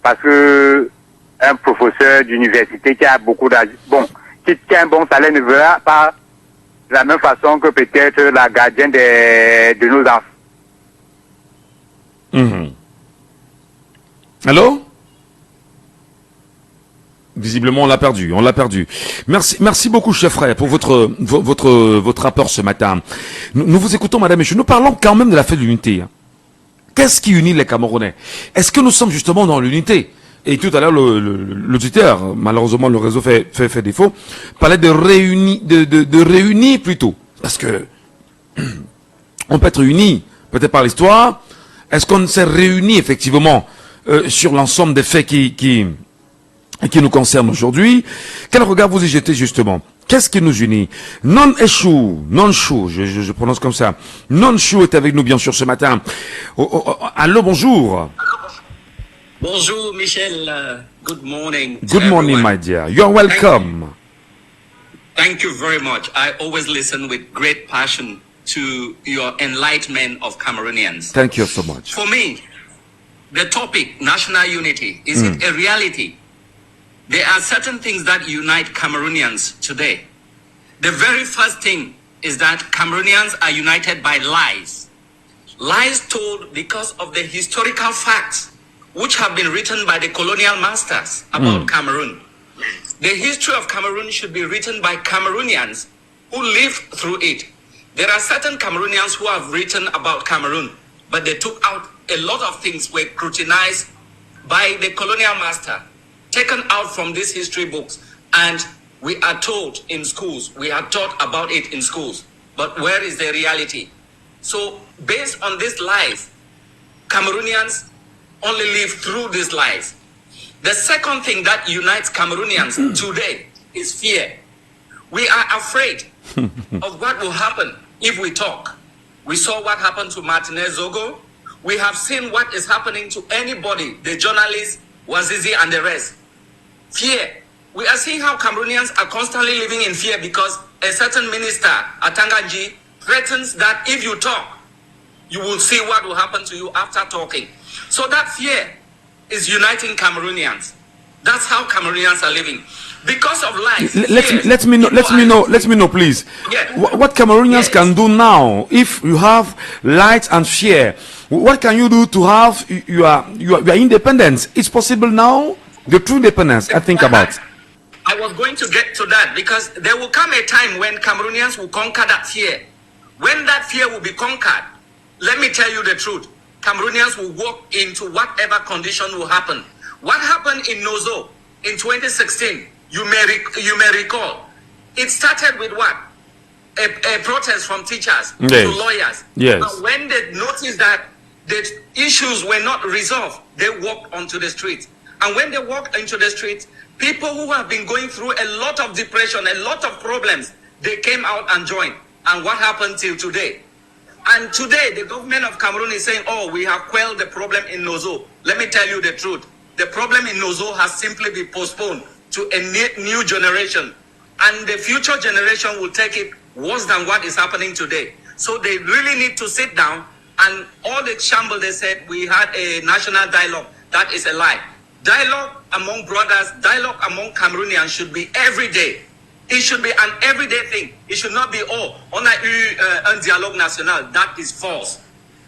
Parce que un professeur d'université qui a beaucoup d'argent, bon, qui a un bon salaire ne verra pas de la même façon que peut-être la gardienne de nos enfants. Allô? Visiblement, on l'a perdu, Merci beaucoup, chef frère, pour votre rapport ce matin. Nous vous écoutons, madame et messieurs. Nous parlons quand même de la fête de l'unité. Qu'est-ce qui unit les Camerounais? Est-ce que nous sommes justement dans l'unité? Et tout à l'heure, l'auditeur, malheureusement, le réseau fait défaut, parlait de réunir plutôt. Parce que, on peut être unis, peut-être par l'histoire. Est-ce qu'on s'est réunis, effectivement, sur l'ensemble des faits qui nous concernent aujourd'hui? Quel regard vous y jetez, justement? Qu'est-ce qui nous unit? Non-Chou, je prononce comme ça. Non-Chou est avec nous, bien sûr, ce matin. Allô, bonjour. Bonjour, Michel. Good morning. Good morning, my dear. You're welcome. Thank you very much. I always listen with great passion to your enlightenment of Cameroonians. Thank you so much. For me, the topic, national unity, is it a reality? There are certain things that unite Cameroonians today. The very first thing is that Cameroonians are united by lies. Lies told because of the historical facts which have been written by the colonial masters about Cameroon. The history of Cameroon should be written by Cameroonians who lived through it. There are certain Cameroonians who have written about Cameroon, but they took out a lot of things, were scrutinized by the colonial master, taken out from these history books, and we are told in schools, we are taught about it in schools, but where is the reality? So based on these lies, Cameroonians only live through these lies. The second thing that unites Cameroonians today is fear. We are afraid of what will happen if we talk. We saw what happened to Martinez Zogo. We have seen what is happening to anybody, the journalists, Wazizi and the rest. Fear. We are seeing how Cameroonians are constantly living in fear because a certain minister, Atanganji, threatens that if you talk, you will see what will happen to you after talking. So that fear is uniting Cameroonians. That's how Cameroonians are living. Because of lies. Let me know, please. Yeah. What Cameroonians can do now, if you have light and fear, what can you do to have your independence? It's possible now. The true independence, I think about. I was going to get to that because there will come a time when Cameroonians will conquer that fear. When that fear will be conquered, let me tell you the truth. Cameroonians will walk into whatever condition will happen. What happened in Nozo in 2016, you may recall, it started with what? A protest from teachers to lawyers. Yes. But when they noticed that the issues were not resolved, they walked onto the streets. And when they walked into the streets, people who have been going through a lot of depression, a lot of problems, they came out and joined. And what happened till today? And today, the government of Cameroon is saying, oh, we have quelled the problem in Nozo. Let me tell you the truth. The problem in Nozo has simply been postponed to a new generation. And the future generation will take it worse than what is happening today. So they really need to sit down, and all the shambles they said, we had a national dialogue. That is a lie. Dialogue among brothers, dialogue among Cameroonians should be every day. It should be an everyday thing. It should not be, oh, on a eu un dialogue national. That is false.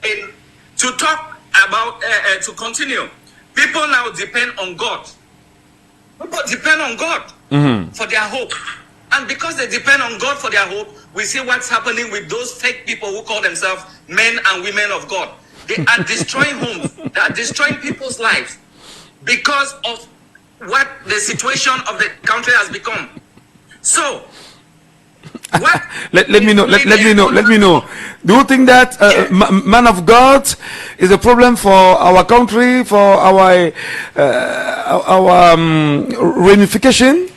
And to talk about, to continue, people now depend on God. People depend on God for their hope. And because they depend on God for their hope, we see what's happening with those fake people who call themselves men and women of God. They are destroying homes. They are destroying people's lives because of what the situation of the country has become. So, what let me know. Do you think that man of God is a problem for our country, for our reunification?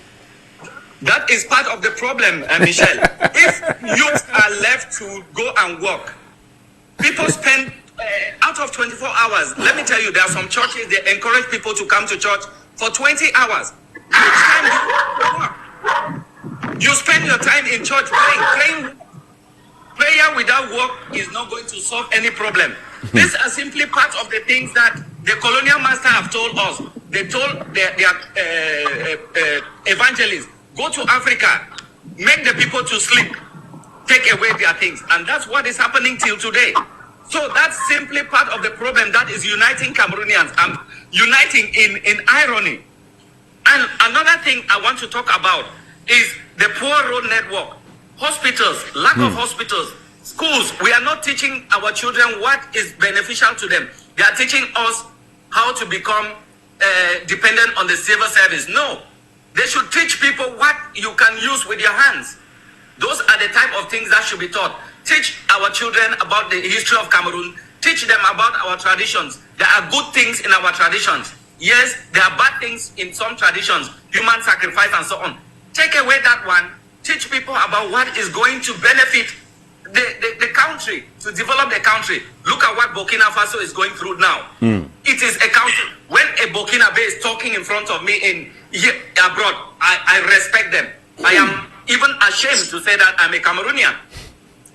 That is part of the problem, Michel. If youth are left to go and work, people spend out of 24 hours. Let me tell you, there are some churches, they encourage people to come to church for 20 hours. Which time do you work? You spend your time in church praying. Prayer without work is not going to solve any problem. These are simply part of the things that the colonial master have told us. They told their evangelists, go to Africa, make the people to sleep, take away their things. And that's what is happening till today. So that's simply part of the problem that is uniting Cameroonians and uniting in irony. And another thing I want to talk about is the poor road network, hospitals, lack of hospitals, schools. We are not teaching our children what is beneficial to them. They are teaching us how to become dependent on the civil service. No, they should teach people what you can use with your hands. Those are the type of things that should be taught. Teach our children about the history of Cameroon. Teach them about our traditions. There are good things in our traditions. Yes, there are bad things in some traditions, human sacrifice and so on. Take away that one. Teach people about what is going to benefit the country, to develop the country. Look at what Burkina Faso is going through now. It is a country. When a Burkina Faso is talking in front of me abroad, I respect them. I am even ashamed to say that I'm a Cameroonian.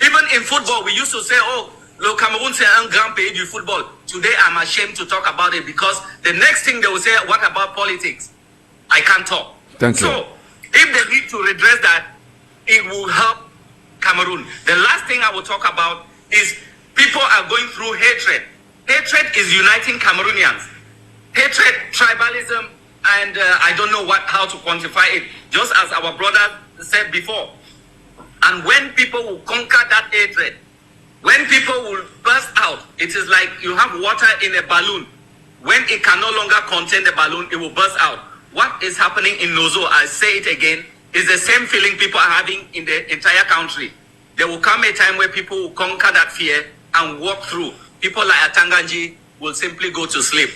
Even in football, we used to say, oh, le Cameroun c'est un grand pays du football. Today, I'm ashamed to talk about it because the next thing they will say, what about politics? I can't talk. Thank you. So, if they need to redress that, it will help Cameroon. The last thing I will talk about is people are going through hatred. Hatred is uniting Cameroonians. Hatred, tribalism, and I don't know how to quantify it, just as our brother said before. And when people will conquer that hatred, when people will burst out, it is like you have water in a balloon. When it can no longer contain the balloon, it will burst out. What is happening in Nozo, I say it again, is the same feeling people are having in the entire country. There will come a time where people will conquer that fear and walk through. People like Atanganji will simply go to sleep.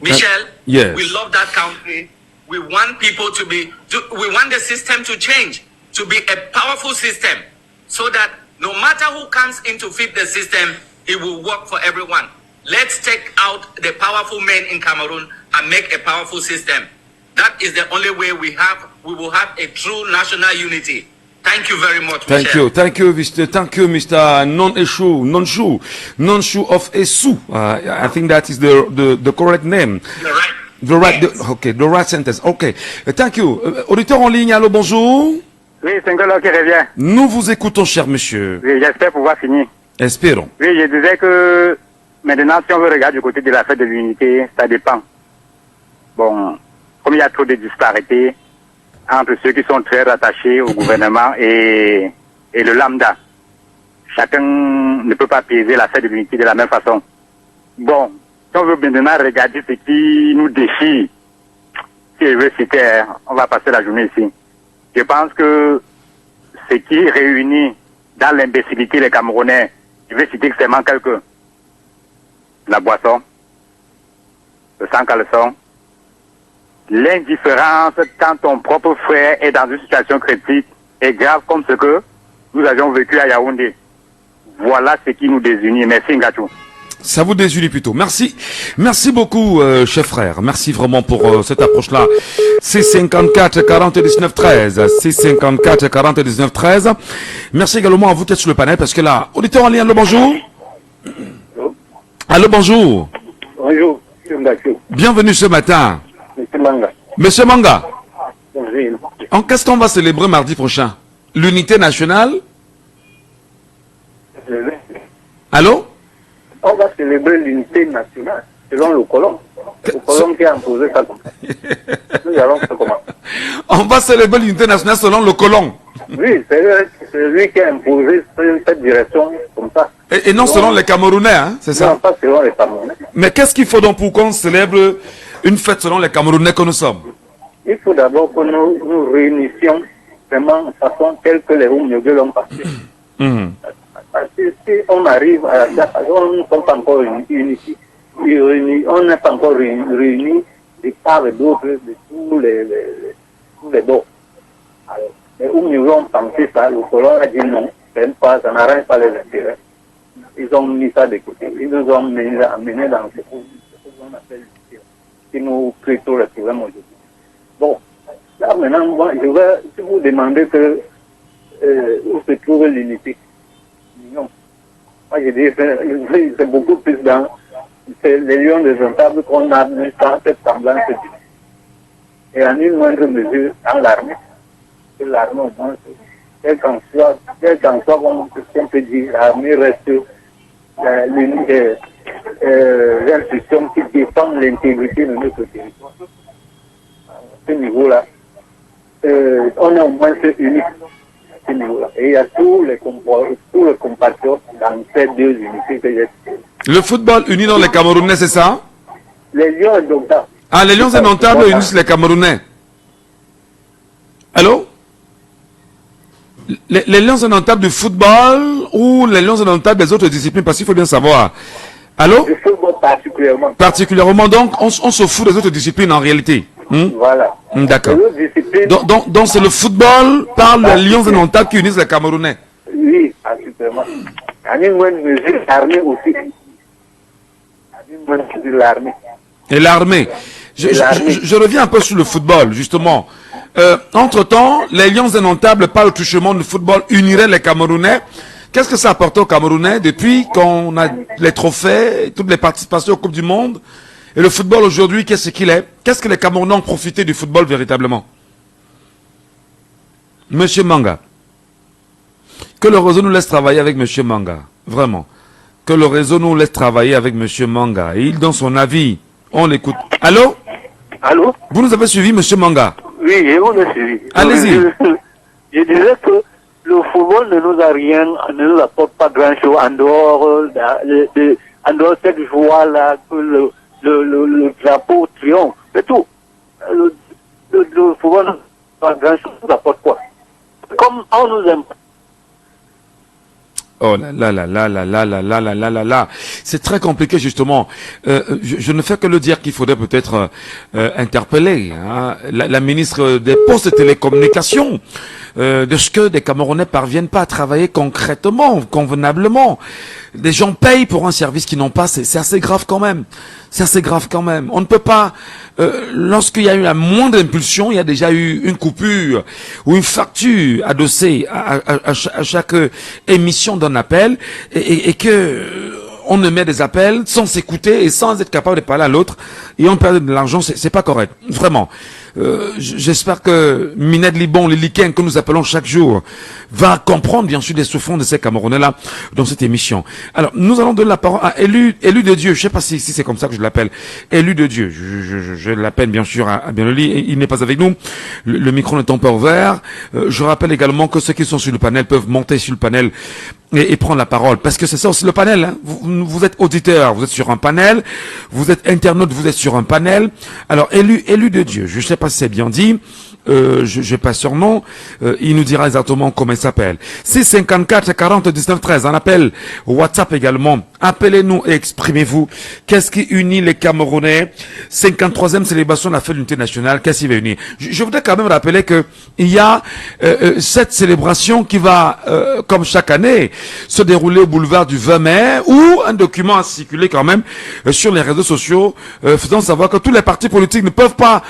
Michel, yes. We love that country. We want people we want the system to change, to be a powerful system, so that no matter who comes in to fit the system, it will work for everyone. Let's take out the powerful men in Cameroon and make a powerful system. That is the only way we will have a true national unity. Thank you very much, Thank Michel. you, Mr. Nonshu of Esu. I think that is the correct name. You're right. The right sentence. Okay, thank you. Auditeur en ligne, allô, bonjour. Oui, c'est un gars qui revient. Nous vous écoutons, cher monsieur. Oui, j'espère pouvoir finir. Espérons. Oui, je disais que maintenant, si on veut regarder du côté de la fête de l'unité, ça dépend. Bon, comme il y a trop de disparités entre ceux qui sont très rattachés au gouvernement et le lambda, chacun ne peut pas peser la fête de l'unité de la même façon. Bon, si on veut maintenant regarder ce qui nous déchire, si je veux citer, on va passer la journée ici. Je pense que ce qui réunit dans l'imbécilité les Camerounais, je vais citer seulement quelques. La boisson, le sans-caleçon, l'indifférence quand ton propre frère est dans une situation critique et grave comme ce que nous avions vécu à Yaoundé. Voilà ce qui nous désunit. Merci Ngatou. Ça vous désunit plutôt. Merci. Merci beaucoup, chef frère. Merci vraiment pour cette approche-là. C54 40 19 13. C54 40 19 13. Merci également à vous qui êtes sur le panel parce que là, auditeur en ligne, allô, bonjour. Allô, bonjour. Bonjour, M. Ngatou. Bienvenue ce matin. M. Manga. Monsieur Manga. Bonjour. Qu'est-ce qu'on va célébrer mardi prochain? L'unité nationale? Allô? On va célébrer l'unité nationale selon le colon. Le colon qui a imposé ça. Nous allons faire comment? On va célébrer l'unité nationale selon le colon. Oui, c'est lui qui a imposé cette direction comme ça. Et non selon les Camerounais, hein, c'est ça? Non, pas selon les Camerounais. Mais qu'est-ce qu'il faut donc pour qu'on célèbre une fête selon les Camerounais que nous sommes? Il faut d'abord que nous réunissions vraiment de façon telle que les Oumiogues l'ont passé. Parce que si on arrive à la on ne sommes pas encore unis, on n'est pas encore réunis de part et d'autre de tous les bords. Alors, les Oumiogues ont pensé ça, le colon a dit non, ça n'arrange pas les intérêts. Ils ont mis ça de côté. Ils nous ont amenés dans ce qu'on appelle l'unité, qui nous crée tous les problèmes aujourd'hui. Bon, là maintenant, moi, je vais vous demander où se trouve l'unité. Non. Moi, je dis, c'est beaucoup plus dans les lions des rentables qu'on a mis dans cette semblance d'unité. Et en une moindre mesure, dans l'armée. L'armée, au moins, quel qu'en soit, comme on peut dire, l'armée reste l'institution qui défend l'intégrité de notre territoire. ce niveau-là, on est au moins unis à ce niveau-là. Et il y a tous les compatriotes dans ces deux unités que j'ai. Le football unit dans les Camerounais, c'est ça? Les Lions indomptables. Ah, les Lions indomptables unissent les Camerounais. Allô? Les Lions indomptables du football ou les Lions indomptables des autres disciplines? Parce qu'il faut bien savoir. Allô? Du football particulièrement. Particulièrement, donc, on se fout des autres disciplines en réalité. Voilà. D'accord. Donc, c'est le football par les Lions indomptables qui unissent les Camerounais. Oui, particulièrement. Il y a une mesure l'armée aussi. L'armée. Et l'armée. Je reviens un peu sur le football, justement. Entre-temps, les Lions indomptables, par le touchement du football, uniraient les Camerounais. Qu'est-ce que ça apporte aux Camerounais depuis qu'on a les trophées, toutes les participations aux Coupes du Monde? Et le football aujourd'hui, qu'est-ce qu'il est? Qu'est-ce que les Camerounais ont profité du football véritablement? Monsieur Manga. Que le réseau nous laisse travailler avec Monsieur Manga. Vraiment. Que le réseau nous laisse travailler avec Monsieur Manga. Et il donne son avis. On l'écoute. Allô? Allô? Vous nous avez suivi, Monsieur Manga? Oui, on a suivi. Allez-y. Je disais que le football ne nous apporte pas grand-chose en dehors de cette joie-là, que le drapeau triomphe, c'est tout. Le football ne nous apporte pas grand-chose, nous apporte quoi? Comme on nous aime. Oh là là là là là là là là là là là là. C'est très compliqué justement. Je ne fais que le dire qu'il faudrait peut-être interpeller la ministre des Postes et Télécommunications de ce que des Camerounais parviennent pas à travailler concrètement, convenablement. Des gens payent pour un service qu'ils n'ont pas. C'est assez grave quand même. C'est assez grave quand même. On ne peut pas, lorsqu'il y a eu la moindre impulsion, il y a déjà eu une coupure ou une facture adossée à chaque émission d'un appel et que on émet des appels sans s'écouter et sans être capable de parler à l'autre et on perd de l'argent, c'est pas correct. Vraiment. J'espère que Mined Libon, les Liken que nous appelons chaque jour, va comprendre bien sûr les souffrances de ces Camerounais-là dans cette émission. Alors, nous allons donner la parole à élu de Dieu. Je sais pas si c'est comme ça que je l'appelle. Élu de Dieu. Je l'appelle bien sûr à Bienoli. Il n'est pas avec nous. Le micro n'étant pas ouvert. Je rappelle également que ceux qui sont sur le panel peuvent monter sur le panel et prendre la parole. Parce que c'est ça aussi le panel. Hein. Vous êtes auditeur, vous êtes sur un panel. Vous êtes internaute, vous êtes sur un panel. Alors, élu de Dieu. Je sais pas si c'est bien dit. Je passe sur nom. Il nous dira exactement comment il s'appelle. 654 40 19 13. Un appel WhatsApp également. Appelez-nous et exprimez-vous. Qu'est-ce qui unit les Camerounais? 53e célébration de la fête de l'unité nationale. Qu'est-ce qui va unir? Je voudrais quand même rappeler que il y a cette célébration qui va, comme chaque année, se dérouler au boulevard du 20 mai, où un document a circulé quand même sur les réseaux sociaux, faisant savoir que tous les partis politiques ne peuvent pas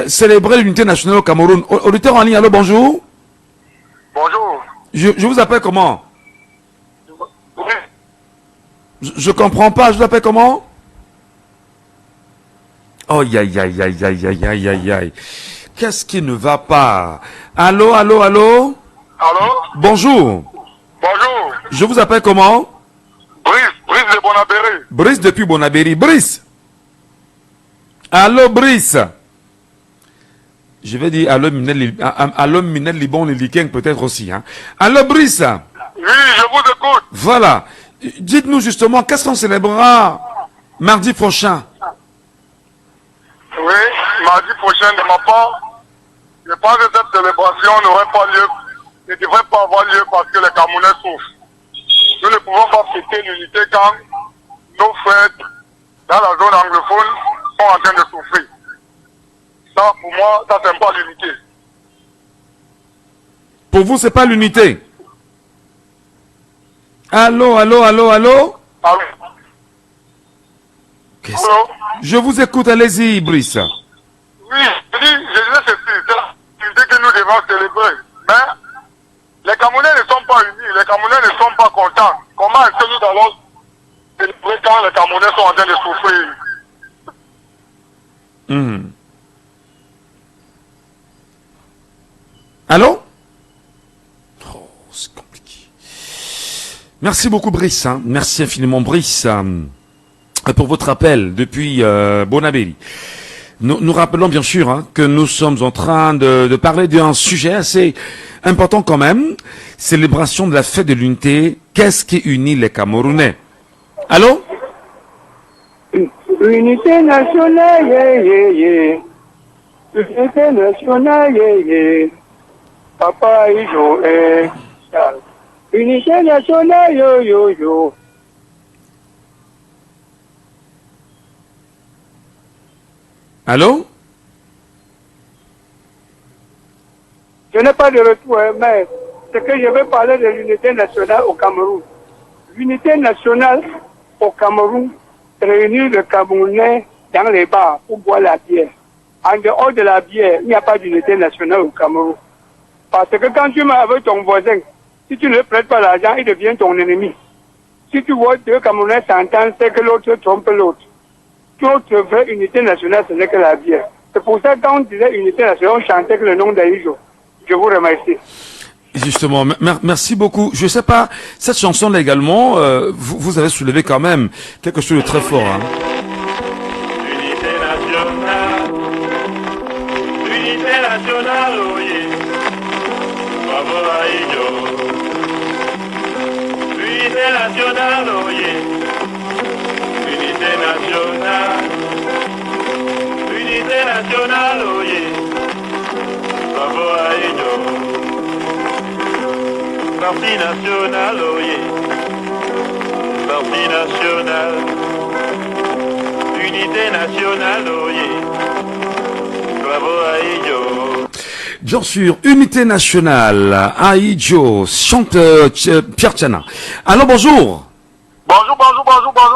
célébrer l'unité nationale au Cameroun. Auditeur en ligne, allô, bonjour. Bonjour. Je vous appelle comment? Oui. Je comprends pas, je vous appelle comment? Oh, aïe, aïe, aïe, aïe, aïe, aïe, aïe, aïe, aïe. Qu'est-ce qui ne va pas? Allô, allô, allô? Allô? Bonjour. Bonjour. Je vous appelle comment? Brice de Bonabéry. Brice depuis Bonabéry. Brice. Allô, Brice. Je vais dire allô, Minel Libon, les Liken peut-être aussi. Hein. Allô, Brice. Oui, je vous écoute. Voilà. Dites-nous justement, qu'est-ce qu'on célébrera mardi prochain? Oui, mardi prochain, de ma part, je pense que cette célébration n'aurait pas lieu, ne devrait pas avoir lieu parce que les Camerounais souffrent. Nous ne pouvons pas fêter l'unité quand nos frères dans la zone anglophone sont en train de souffrir. Ça, pour moi, ça c'est pas l'unité. Pour vous, c'est pas l'unité? Allô, allô, allô, allô? Allô? Allô? Je vous écoute, allez-y, Brice. Oui, je disais ceci, c'est l'unité que nous devons célébrer. Mais les Camerounais ne sont pas unis, les Camerounais ne sont pas contents. Comment est-ce que nous allons célébrer quand les Camerounais sont en train de souffrir? Allô? Oh, c'est compliqué. Merci beaucoup, Brice. Hein. Merci infiniment, Brice, pour votre appel depuis Bonabéry. Nous rappelons bien sûr que nous sommes en train de parler d'un sujet assez important quand même. Célébration de la fête de l'unité. Qu'est-ce qui unit les Camerounais? Allô? Unité nationale, Unité nationale, Papa Ijo, Unité nationale, yo. Allô? Je n'ai pas de retour, mais c'est que je veux parler de l'unité nationale au Cameroun. L'unité nationale au Cameroun réunit le Camerounais dans les bars pour boire la bière. En dehors de la bière, il n'y a pas d'unité nationale au Cameroun. Parce que quand tu es avec ton voisin, si tu ne prêtes pas l'argent, il devient ton ennemi. Si tu vois deux Camerounais s'entendent, c'est que l'autre trompe l'autre. Notre vraie unité nationale, ce n'est que la bière. C'est pour ça que quand on disait unité nationale, on chantait que le nom d'Aïjo. Je vous remercie. Justement, merci beaucoup. Je sais pas, cette chanson-là également, vous avez soulevé quand même quelque chose de très fort. Unité nationale, oui. Bravo Aïjo. Unité nationale, oui. Unité nationale, oui. Bravo Aïjo. Parti national, oui. Parti national. Unité nationale, oui. Bravo Aïjo. Bien sûr, unité nationale, Aïjo, chante Pierre Tchana. Alors bonjour. Bonjour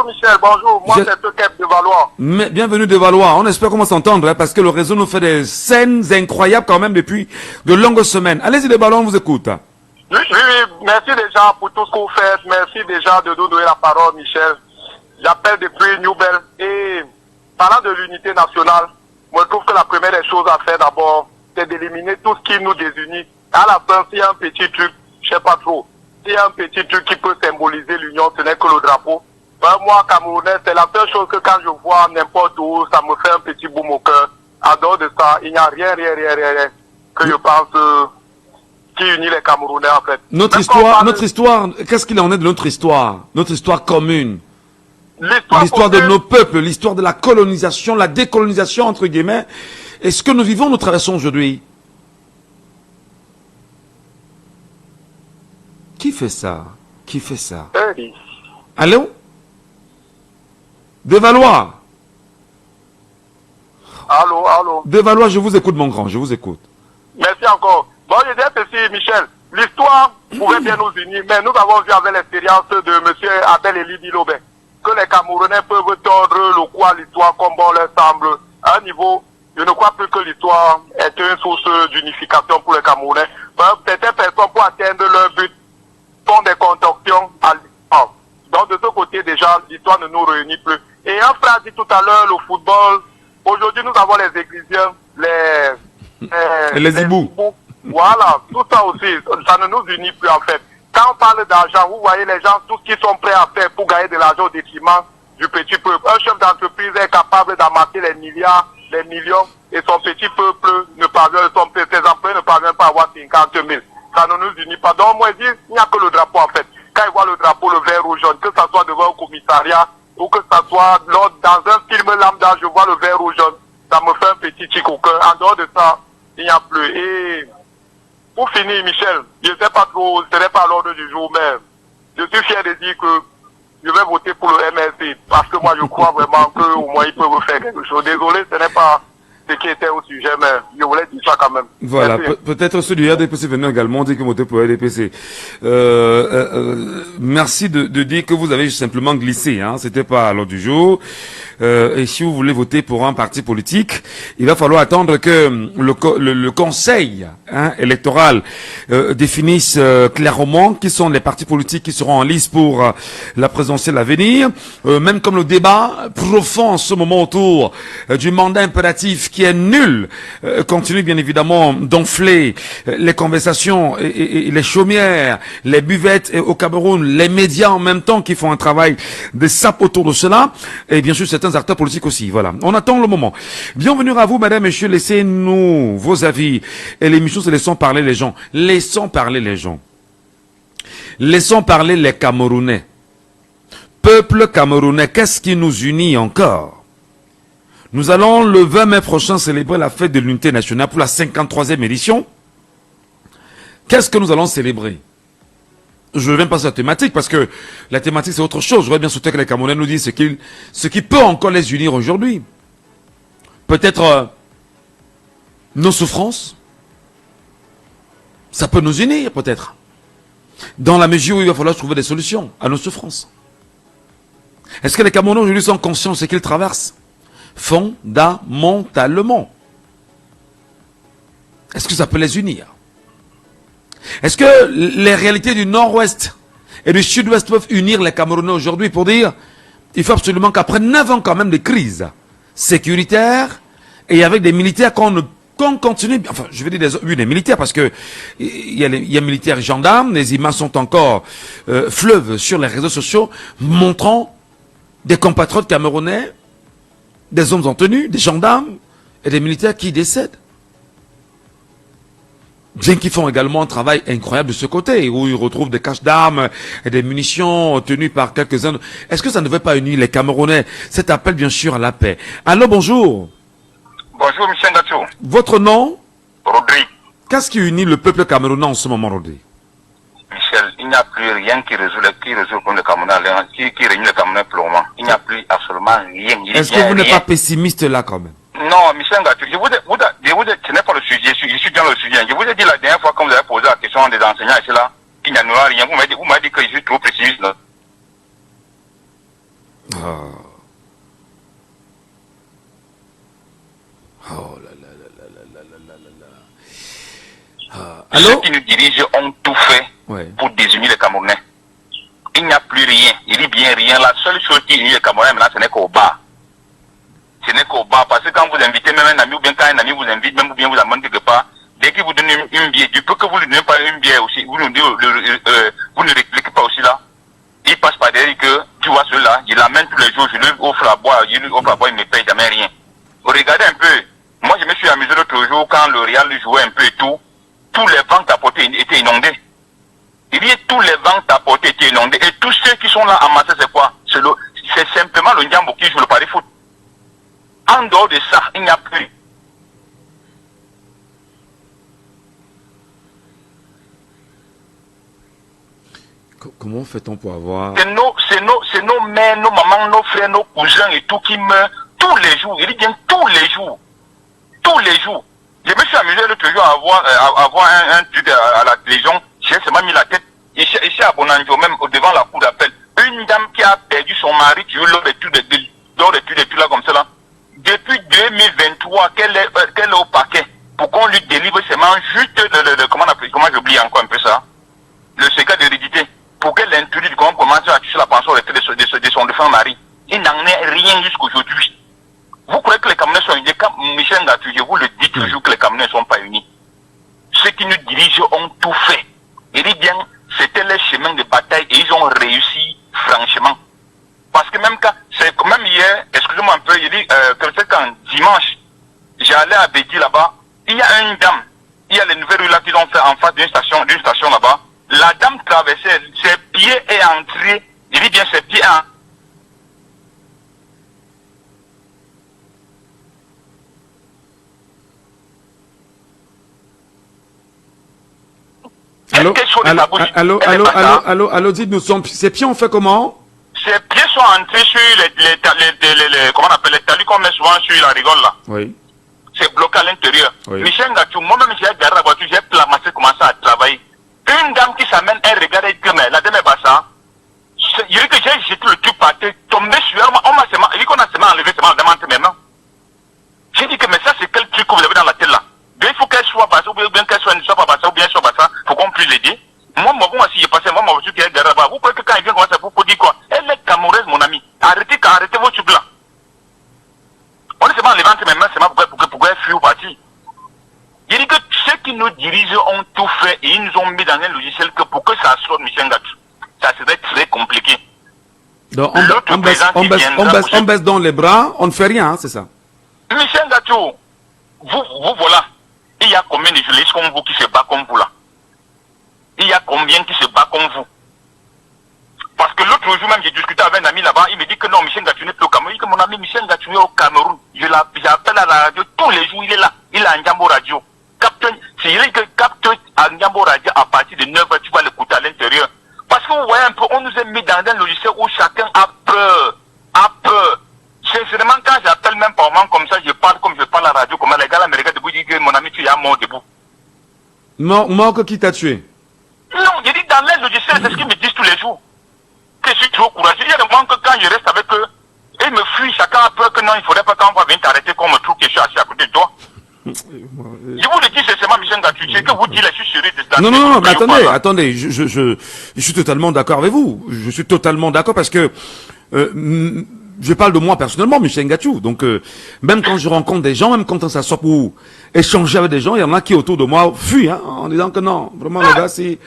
Michel, bonjour. Moi c'est Pekep de Valois. Bienvenue de Valois. On espère comment s'entendre parce que le réseau nous fait des scènes incroyables quand même depuis de longues semaines. Allez-y de Valois, on vous écoute. Oui, merci déjà pour tout ce que vous faites. Merci déjà de nous donner la parole, Michel. J'appelle depuis Newbel. Et parlant de l'unité nationale, moi je trouve que la première des choses à faire d'abord, c'est d'éliminer tout ce qui nous désunit. À la fin, s'il y a un petit truc, je sais pas trop, s'il y a un petit truc qui peut symboliser l'union, ce n'est que le drapeau. Moi, Camerounais, c'est la seule chose que quand je vois n'importe où, ça me fait un petit boum au cœur. En dehors de ça, il n'y a rien que je pense qui unit les Camerounais en fait. Notre histoire, qu'est-ce qu'il en est de notre histoire? Notre histoire commune. L'histoire de nos peuples, l'histoire de la colonisation, la décolonisation entre guillemets. Et ce que nous vivons, nous traversons aujourd'hui. Qui fait ça? Allô? De Valois. Allô. De Valois, je vous écoute mon grand, je vous écoute. Merci encore. Bon, je disais ceci, Michel. L'histoire pourrait bien nous unir, mais nous avons vu avec l'expérience de M. Abel Elie Dilobé que les Camerounais peuvent tordre le cou à l'histoire comme bon leur semble. À un niveau, je ne crois plus que l'histoire est une source d'unification pour les Camerounais. Certaines personnes, pour atteindre leur but, font des concoctions à l'histoire. Donc, de ce côté, déjà, l'histoire ne nous réunit plus. Et un frère a dit tout à l'heure, le football, aujourd'hui, nous avons les Églisiens, les hiboux. Voilà, tout ça aussi, ça ne nous unit plus en fait. Quand on parle d'argent, vous voyez les gens, tout ce qu'ils sont prêts à faire pour gagner de l'argent au détriment du petit peuple. Un chef d'entreprise est capable d'amasser les milliards, les millions, et son petit peuple ne parvient, ses employés ne parviennent pas à avoir 50 000. Ça ne nous unit pas. Donc moi je dis, il n'y a que le drapeau en fait. Quand ils voient le drapeau, le vert rouge jaune, que ça soit devant un commissariat, ou que ça soit dans un film lambda, je vois le vert rouge jaune, ça me fait un petit tic au cœur. En dehors de ça, il n'y a plus. Et pour finir, Michel, je ne sais pas trop, ce n'est pas l'ordre du jour, mais je suis fier de dire que je vais voter pour le MRC, parce que moi je crois vraiment qu'au moins ils peuvent faire quelque chose. Désolé, ce n'est pas ce qui était au sujet, mais je voulais dire ça quand même. Voilà, peut-être ceux du RDPC venant également dire que voter pour le RDPC. Merci de dire que vous avez simplement glissé, c'était pas à l'ordre du jour. Et si vous voulez voter pour un parti politique, il va falloir attendre que le conseil électoral définisse clairement qui sont les partis politiques qui seront en lice pour la présidentielle à venir. Même comme le débat profond en ce moment autour du mandat impératif qui est nul, continue bien évidemment d'enfler les conversations et les chaumières, les buvettes au Cameroun, les médias en même temps qui font un travail de sape autour de cela, et bien sûr certains acteurs politiques aussi. Voilà, on attend le moment. Bienvenue à vous, mesdames, messieurs, laissez-nous vos avis. Et l'émission, c'est Laissons parler les gens. Laissons parler les gens. Laissons parler les Camerounais. Peuple camerounais, qu'est-ce qui nous unit encore? Nous allons le 20 mai prochain célébrer la fête de l'unité nationale pour la 53e édition. Qu'est-ce que nous allons célébrer? Je ne viens pas sur la thématique parce que la thématique c'est autre chose. Je voudrais bien souhaiter que les Camerounais nous disent ce qui peut encore les unir aujourd'hui. Peut-être nos souffrances. Ça peut nous unir peut-être. Dans la mesure où il va falloir trouver des solutions à nos souffrances. Est-ce que les Camerounais aujourd'hui sont conscients de ce qu'ils traversent? Fondamentalement. Est-ce que ça peut les unir? Est-ce que les réalités du nord-ouest et du sud-ouest peuvent unir les Camerounais aujourd'hui pour dire il faut absolument qu'après 9 ans quand même de crise sécuritaire et avec des militaires qu'on continue, enfin je veux dire des militaires parce que il y a militaires et gendarmes, les images sont encore fleuves sur les réseaux sociaux montrant des compatriotes camerounais, des hommes en tenue, des gendarmes et des militaires qui décèdent. Bien qu'ils font également un travail incroyable de ce côté, où ils retrouvent des caches d'armes et des munitions tenues par quelques-uns. Est-ce que ça ne devait pas unir les Camerounais? Cet appel bien sûr à la paix. Allô, bonjour. Bonjour, Michel Gacho. Votre nom? Rodri. Qu'est-ce qui unit le peuple camerounais en ce moment, Rodri? Michel, il n'y a plus rien qui résout le problème Camerounais, qui réunit le Camerounais pour le moment. Il n'y a plus absolument rien. Est-ce que vous n'êtes pas pessimiste là quand même? Non, Michel Gacho, ce n'est pas le sujet, je suis dans le sujet. Je vous ai dit la dernière fois quand vous avez posé la question des enseignants ici là, qu'il n'y en aura rien. Vous m'avez dit que je suis trop pessimiste là. Oh là là là là là là là là. Allô? Ceux qui nous dirigent ont tout fait pour désunir les Camerounais. Il n'y a plus rien. Il dit bien rien. La seule chose qui unit les Camerounais maintenant, ce n'est qu'au bar. Ce n'est qu'au bar. Parce que quand vous invitez même un ami ou bien quand un ami vous invite, même ou bien vous amène quelque part, dès qu'il vous donne une bière, du peu que vous ne lui donnez pas une bière aussi, vous ne répliquez pas aussi là. Il passe par derrière que tu vois ceux-là, il l'amène tous les jours, je lui offre à boire, il ne me paye jamais rien. Regardez un peu. Moi, je me suis amusé l'autre jour quand le Real jouait un peu et tout. Tous les vents apportés étaient inondés. Il dit tous les vents apportés étaient inondés. Et tous ceux qui sont là amassés, c'est quoi? C'est simplement le Ndiambo qui joue le pari foot. En dehors de ça, il n'y a plus. Comment fait-on pour avoir... C'est nos mères, nos mamans, nos frères, nos cousins et tout qui meurent tous les jours. Il dit bien tous les jours. Tous les jours. Je me suis amusé l'autre jour à avoir un truc à la télévision. J'ai seulement mis la tête. Ici à Bonanjo, même devant la cour d'appel. Une dame qui a perdu son mari, tu veux lors des trucs là comme ça là. Depuis 2023, qu'elle est au paquet. Pour qu'on lui délivre seulement juste comment j'oublie encore un peu ça. Le secret d'hérédité. Pour qu'elle introduise comment commencer à toucher la pension de son défunt mari. Il n'en est rien jusqu'aujourd'hui. Vous croyez que les Camerounais sont unis? Michel Gatou, je vous le dis toujours que les Camerounais ne sont pas unis. Ceux qui nous dirigent ont tout fait. Il dit bien, c'était les chemins de bataille et ils ont réussi franchement. Parce que même hier, excusez-moi un peu, il dit quand dimanche, j'allais à Bédi là-bas, il y a une dame, il y a les nouvelles rues là qu'ils ont fait en face d'une station là-bas. La dame traversait, ses pieds et entrés, il dit bien ses pieds en... Allô, dites-nous, ces pieds ont fait comment? Ses pieds sont entrés sur comment on appelle les talus qu'on met souvent sur la rigole là. Oui. C'est bloqué à l'intérieur. Oui. Michel Gatou, moi-même j'ai garé la voiture, j'ai plamassé, commencé à travailler. Une dame qui s'amène, elle regarde, elle dit mais la dame est basse. Il dit que j'ai jeté le truc par terre, tombé sur elle, il dit qu'on a seulement enlevé seulement la dame entre mes mains. J'ai dit que mais ça c'est quel truc que vous avez dans la tête là? Il faut qu'elle soit basse, ou bien qu'elle soit, ne soit pas basse, ou bien qu'elle soit basse, pour qu'on puisse l'aider. Moi, si j'ai passé, moi, ma voiture qui est garée là-bas, vous croyez que quand il vient commencer à vous dire quoi? Elle est camerounaise, mon ami. Arrêtez vos tubes là. On est seulement enlevé entre mes mains, seulement pour qu'elle Je dis que ceux qui nous dirigent ont tout fait et ils nous ont mis dans un logiciel que pour que ça sorte Michel Ngatou, ça serait très compliqué. Donc on baisse dans les bras, on ne fait rien, hein, c'est ça. Michel Ngatou, vous voilà. Il y a combien de journalistes comme vous qui se battent comme vous là? Il y a combien qui se battent comme vous? Parce que l'autre jour même, j'ai discuté avec un ami là-bas, il me dit que non, Michel Ngatou n'est plus au Cameroun. Il dit que mon ami Michel Ngatou est au Cameroun. J'appelle à la radio tous les jours, il est là. Il est à Ndiambo Radio. C'est vrai que capte à Ndiambo Radio à partir de 9h, tu vas l'écouter à l'intérieur. Parce que vous voyez un peu, on nous a mis dans un logiciel où chacun a peur. A peur. Sincèrement, quand j'appelle même par moment comme ça, je parle comme je parle à la radio, comme les gars là me regardent debout, ils disent que mon ami, tu es mort debout. Mort qui t'a tué? Non, je dis dans les logiciels, c'est ce qu'ils me disent tous les jours. Que je suis trop courageux. Il y a des moments que quand je reste avec eux, ils me fuient, chacun a peur que non, il ne faudrait pas qu'on va venir t'arrêter qu'on me trouve que je suis assis à côté de toi. Je vous le dis sincèrement, Michel Ngatou, c'est que vous dites, là, je suis sérieux. Non, mais attendez, je suis totalement d'accord avec vous. Je suis totalement d'accord parce que je parle de moi personnellement, Michel Ngatou. Donc, même quand je rencontre des gens, même quand on s'assoit pour échanger avec des gens, il y en a qui autour de moi fuient, hein, en disant que non, vraiment, les gars, si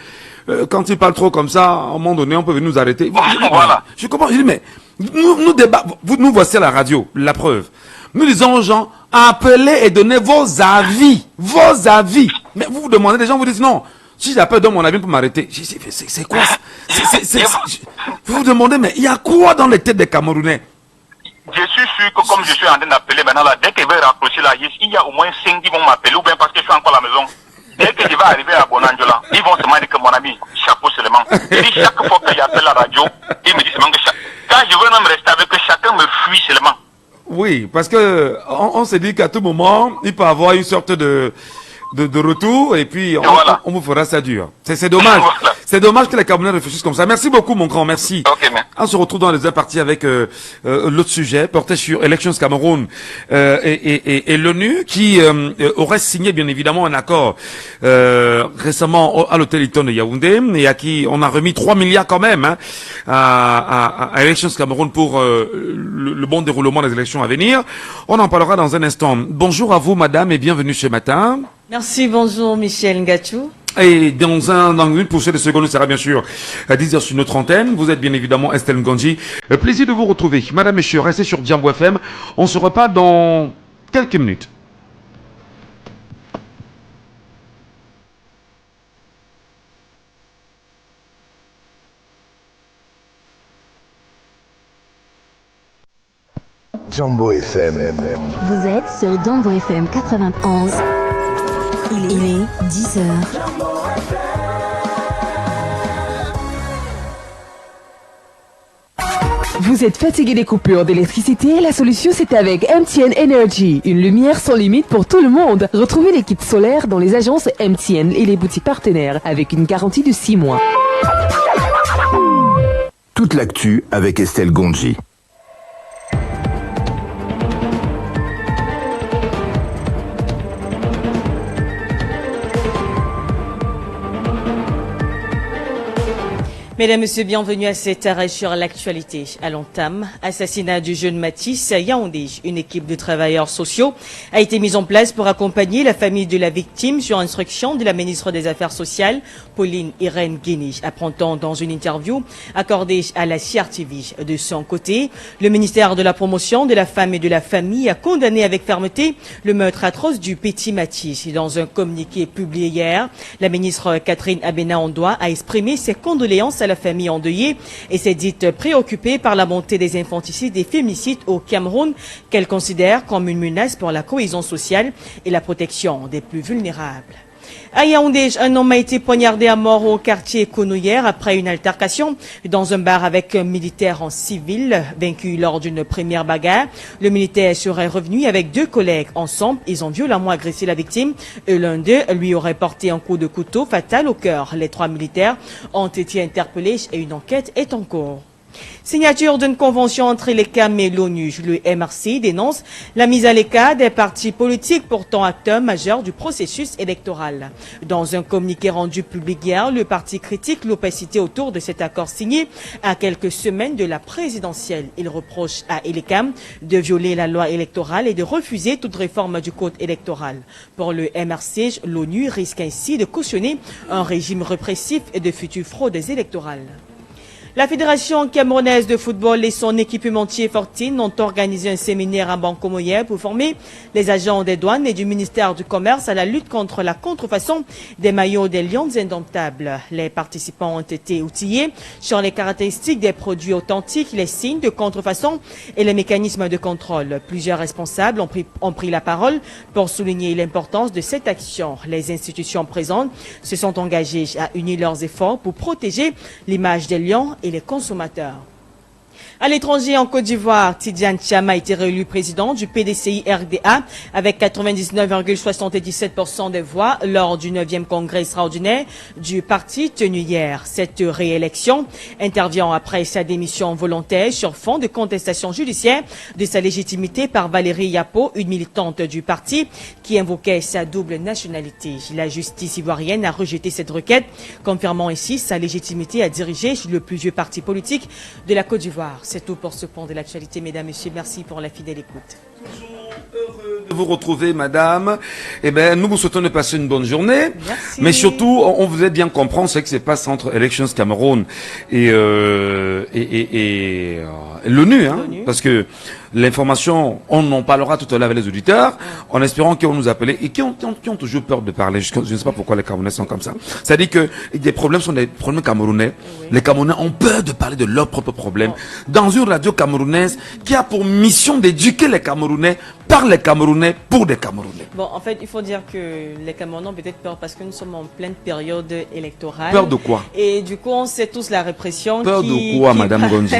quand ils parlent trop comme ça, à un moment donné, on peut venir nous arrêter. Voilà. Je comprends. Je dis, mais nous débattons, nous voici à la radio, la preuve. Nous disons aux gens, appelez et donnez vos avis. Vos avis. Mais vous vous demandez, les gens vous disent non. Si j'appelle, donne mon avis pour m'arrêter. C'est quoi ça? Vous vous demandez, mais il y a quoi dans les têtes des Camerounais? Je suis sûr que comme je suis en train d'appeler maintenant, là, dès que je vais rapprocher la liste, il y a au moins 5 qui vont m'appeler, ou bien parce que je suis encore à la maison. Dès que je vais arriver à Bonanjola, ils vont se dire que mon ami, chapeau seulement. Je dis chaque fois que j'appelle la radio, ils me disent seulement que quand je veux même rester avec eux, chacun me fuit seulement. Oui, parce que on se dit qu'à tout moment, il peut avoir une sorte de retour et puis on vous fera ça dur. C'est dommage. Voilà. C'est dommage que les Camerounais réfléchissent comme ça. Merci beaucoup, mon grand. Merci. Okay, on se retrouve dans les deux parties avec l'autre sujet porté sur Elections Cameroun et l'ONU qui aurait signé bien évidemment un accord récemment à l'hôtel Hilton de Yaoundé et à qui on a remis 3 milliards quand même hein, à Elections Cameroun pour le bon déroulement des élections à venir. On en parlera dans un instant. Bonjour à vous, madame, et bienvenue ce matin. Merci, bonjour Michel Ngatou. Et dans une poussée de secondes, ce sera bien sûr à 10h sur notre antenne. Vous êtes bien évidemment Estelle Ngonji. Plaisir de vous retrouver. Madame, Monsieur, restez sur Ndiambo FM. On se reparle dans quelques minutes. Ndiambo FM. Vous êtes sur Ndiambo FM 91. Il est 10h. Vous êtes fatigué des coupures d'électricité? La solution c'est avec MTN Energy. Une lumière sans limite pour tout le monde. Retrouvez les kits solaires dans les agences MTN et les boutiques partenaires avec une garantie de 6 mois. Toute l'actu avec Estelle Ngonji. Mesdames, Messieurs, bienvenue à cet arrêt sur l'actualité. À l'entame, assassinat du jeune Matisse à Yaoundé. Une équipe de travailleurs sociaux a été mise en place pour accompagner la famille de la victime sur instruction de la ministre des Affaires sociales, Pauline Irène Guény, apprend-on dans une interview accordée à la CRTV. De son côté, le ministère de la Promotion de la Femme et de la Famille a condamné avec fermeté le meurtre atroce du petit Matisse. Dans un communiqué publié hier, la ministre Catherine Abena-Ondoa a exprimé ses condoléances à la famille endeuillée et s'est dite préoccupée par la montée des infanticides et féminicides au Cameroun qu'elle considère comme une menace pour la cohésion sociale et la protection des plus vulnérables. À Yaoundé, un homme a été poignardé à mort au quartier Kounou hier après une altercation dans un bar avec un militaire en civil. Vaincu lors d'une première bagarre, le militaire serait revenu avec 2 collègues. Ensemble, ils ont violemment agressé la victime et l'un d'eux lui aurait porté un coup de couteau fatal au cœur. Les 3 militaires ont été interpellés et une enquête est en cours. Signature d'une convention entre l'ECAM et l'ONU. Le MRC dénonce la mise à l'écart des partis politiques pourtant acteurs majeurs du processus électoral. Dans un communiqué rendu public hier, le parti critique l'opacité autour de cet accord signé à quelques semaines de la présidentielle. Il reproche à l'ECAM de violer la loi électorale et de refuser toute réforme du code électoral. Pour le MRC, l'ONU risque ainsi de cautionner un régime répressif et de futures fraudes électorales. La Fédération camerounaise de football et son équipementier Fortine ont organisé un séminaire à Bancomoyer pour former les agents des douanes et du ministère du Commerce à la lutte contre la contrefaçon des maillots des Lions indomptables. Les participants ont été outillés sur les caractéristiques des produits authentiques, les signes de contrefaçon et les mécanismes de contrôle. Plusieurs responsables ont pris la parole pour souligner l'importance de cette action. Les institutions présentes se sont engagées à unir leurs efforts pour protéger l'image des lions et les consommateurs. À l'étranger, en Côte d'Ivoire, Tidiane Thiam a été réélu président du PDCI RDA avec 99,77% des voix lors du 9e congrès extraordinaire du parti tenu hier. Cette réélection intervient après sa démission volontaire sur fond de contestation judiciaire de sa légitimité par Valérie Yapo, une militante du parti qui invoquait sa double nationalité. La justice ivoirienne a rejeté cette requête, confirmant ainsi sa légitimité à diriger le plus vieux parti politique de la Côte d'Ivoire. C'est tout pour ce point de l'actualité, mesdames, messieurs. Merci pour la fidèle écoute. Heureux de vous retrouver, madame. Eh bien, nous vous souhaitons de passer une bonne journée. Merci. Mais surtout, on vous aide bien comprendre ce qui se passe entre Elections Cameroun et l'ONU, hein, parce que l'information, on en parlera tout à l'heure avec les auditeurs, en espérant qu'ils vont nous appeler et qui ont toujours peur de parler. Je ne sais pas pourquoi les Camerounais sont comme ça. C'est-à-dire que des problèmes sont des problèmes camerounais. Oui. Les Camerounais ont peur de parler de leurs propres problèmes. Dans une radio camerounaise qui a pour mission d'éduquer les Camerounais par les Camerounais pour des Camerounais. Bon, en fait, il faut dire que les Camerounais ont peut-être peur parce que nous sommes en pleine période électorale. Peur de quoi? Et du coup, on sait tous la répression peur de quoi, madame Gondji?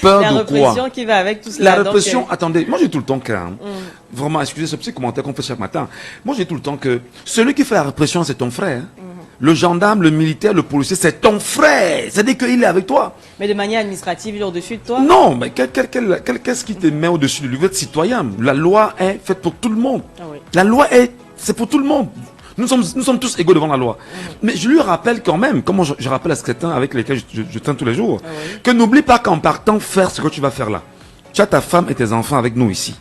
Peur de quoi? La répression qui va avec tout cela. La répression, attendez, moi j'ai tout le temps qu'un... Vraiment, excusez ce petit commentaire qu'on fait chaque matin. Moi j'ai tout le temps que celui qui fait la répression, c'est ton frère. Le gendarme, le militaire, le policier, c'est ton frère. C'est-à-dire qu'il est avec toi. Mais de manière administrative, il est au-dessus de toi? Non, mais qu'est-ce qui te met au-dessus de lui? Vous êtes citoyen. La loi est faite pour tout le monde. Ah oui. La loi c'est pour tout le monde. Nous sommes tous égaux devant la loi. Mais je lui rappelle quand même, comme je rappelle à certains avec lesquels je traîne tous les jours, que n'oublie pas qu'en partant faire ce que tu vas faire là, tu as ta femme et tes enfants avec nous ici.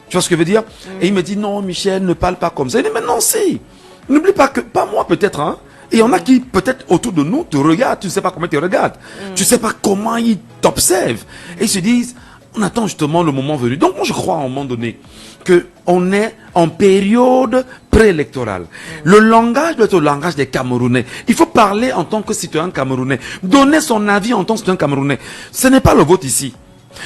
Tu vois ce que je veux dire? Et il me dit, non, Michel, ne parle pas comme ça. Il dit, mais non, si. N'oublie pas que, pas moi peut-être, hein. Et il y en a qui, peut-être autour de nous, te regardent. Tu ne sais pas comment ils te regardent. Tu ne sais pas comment ils t'observent. Et ils se disent, on attend justement le moment venu. Donc moi je crois à un moment donné qu'on est en période préélectorale. Le langage doit être le langage des Camerounais. Il faut parler en tant que citoyen camerounais. Donner son avis en tant que citoyen camerounais. Ce n'est pas le vote ici.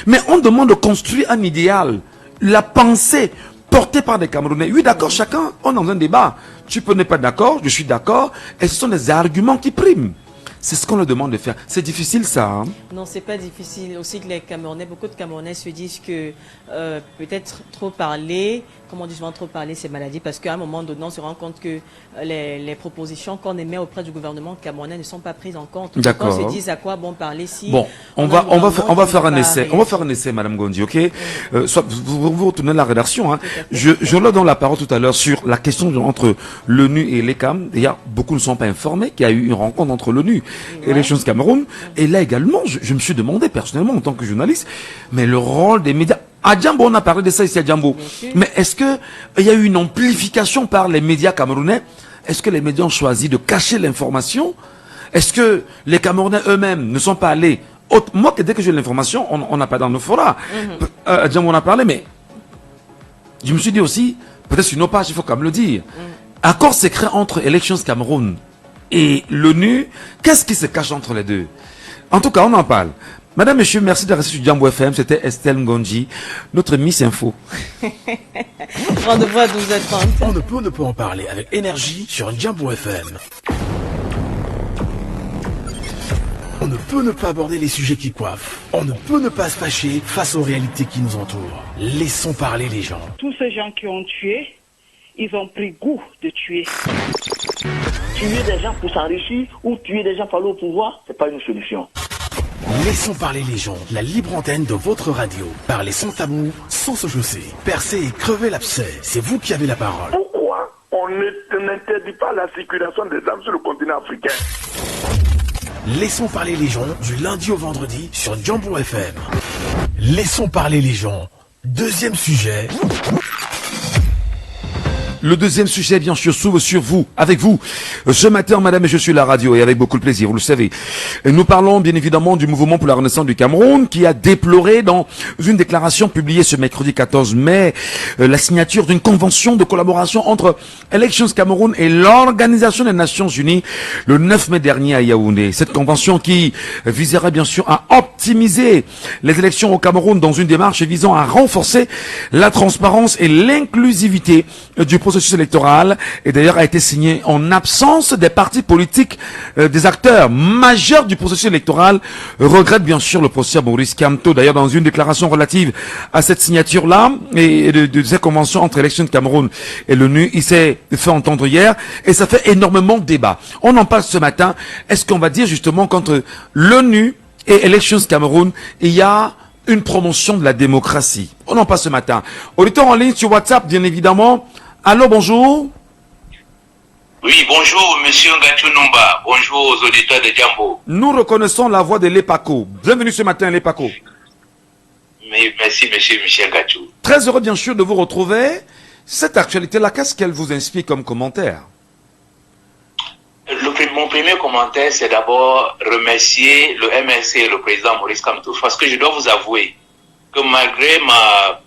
Mais on demande de construire un idéal. La pensée portée par des Camerounais. Oui, d'accord, chacun, on est dans un débat. Tu peux ne pas être d'accord, je suis d'accord. Et ce sont des arguments qui priment. C'est ce qu'on leur demande de faire. C'est difficile ça, hein? Non, c'est pas difficile. Aussi que les Camerounais, beaucoup de Camerounais se disent que peut-être trop parler, comment on dit souvent trop parler, c'est maladie, parce qu'à un moment donné, on se rend compte que les propositions qu'on émet auprès du gouvernement camerounais ne sont pas prises en compte. D'accord. On se dit à quoi bon parler si... Bon, on va faire un essai. On va faire un essai, madame Gondji, ok? Soit vous retournez à la rédaction, hein. Je leur donne la parole tout à l'heure sur la question entre l'ONU et l'ECAM. D'ailleurs, beaucoup ne sont pas informés qu'il y a eu une rencontre entre l'ONU et les choses Cameroun. Et là également, je me suis demandé personnellement en tant que journaliste, mais le rôle des médias. À Djambo, on a parlé de ça ici à Djambo. Mais est-ce que il y a eu une amplification par les médias camerounais? Est-ce que les médias ont choisi de cacher l'information? Est-ce que les Camerounais eux-mêmes ne sont pas allés? Moi, dès que j'ai l'information, on n'a pas dans nos forats. À Djambo, on a parlé, mais je me suis dit aussi, peut-être sur nos pages, il faut quand même le dire. Accord secret entre Elections Cameroun et l'ONU, qu'est-ce qui se cache entre les deux? En tout cas, on en parle. Madame, Monsieur, merci de rester sur Djambo FM. C'était Estelle Ngonji, notre Miss Info. Rendez-vous à 12h30. On ne peut en parler avec énergie sur Djambo FM. On ne peut ne pas aborder les sujets qui coiffent. On ne peut ne pas se fâcher face aux réalités qui nous entourent. Laissons parler les gens. Tous ces gens qui ont tué, ils ont pris goût de tuer. Tuer des gens pour s'enrichir ou tuer des gens pour aller au pouvoir, c'est pas une solution. Laissons parler les gens, la libre antenne de votre radio. Parlez sans tabou, sans se chausser. Percez et crevez l'abcès. C'est vous qui avez la parole. Pourquoi on n'interdit pas la circulation des armes sur le continent africain? Laissons parler les gens du lundi au vendredi sur Jambo FM. Laissons parler les gens. Deuxième sujet. Le deuxième sujet, bien sûr, s'ouvre sur vous, avec vous. Ce matin, madame, je suis la radio et avec beaucoup de plaisir, vous le savez. Nous parlons, bien évidemment, du mouvement pour la renaissance du Cameroun qui a déploré dans une déclaration publiée ce mercredi 14 mai la signature d'une convention de collaboration entre Elections Cameroun et l'Organisation des Nations Unies le 9 mai dernier à Yaoundé. Cette convention qui viserait, bien sûr, à optimiser les élections au Cameroun dans une démarche visant à renforcer la transparence et l'inclusivité du processus électoral, et d'ailleurs a été signé en absence des partis politiques, des acteurs majeurs du processus électoral, regrette bien sûr le professeur Maurice Kamto. D'ailleurs, dans une déclaration relative à cette signature-là et de cette convention entre Elections Cameroun et l'ONU, il s'est fait entendre hier et ça fait énormément de débat. On en parle ce matin. Est-ce qu'on va dire justement qu'entre l'ONU et Elections Cameroun, il y a une promotion de la démocratie? On en parle ce matin. Auditeur en ligne sur WhatsApp, bien évidemment. Allô, bonjour. Oui, bonjour, monsieur Ngachou Numba. Bonjour aux auditeurs de Jambo. Nous reconnaissons la voix de l'EPACO. Bienvenue ce matin, l'EPACO. Merci, monsieur Michel Ngachou. Très heureux, bien sûr, de vous retrouver. Cette actualité-là, qu'est-ce qu'elle vous inspire comme commentaire? Mon premier commentaire, c'est d'abord remercier le MRC et le président Maurice Kamto, parce que je dois vous avouer que malgré ma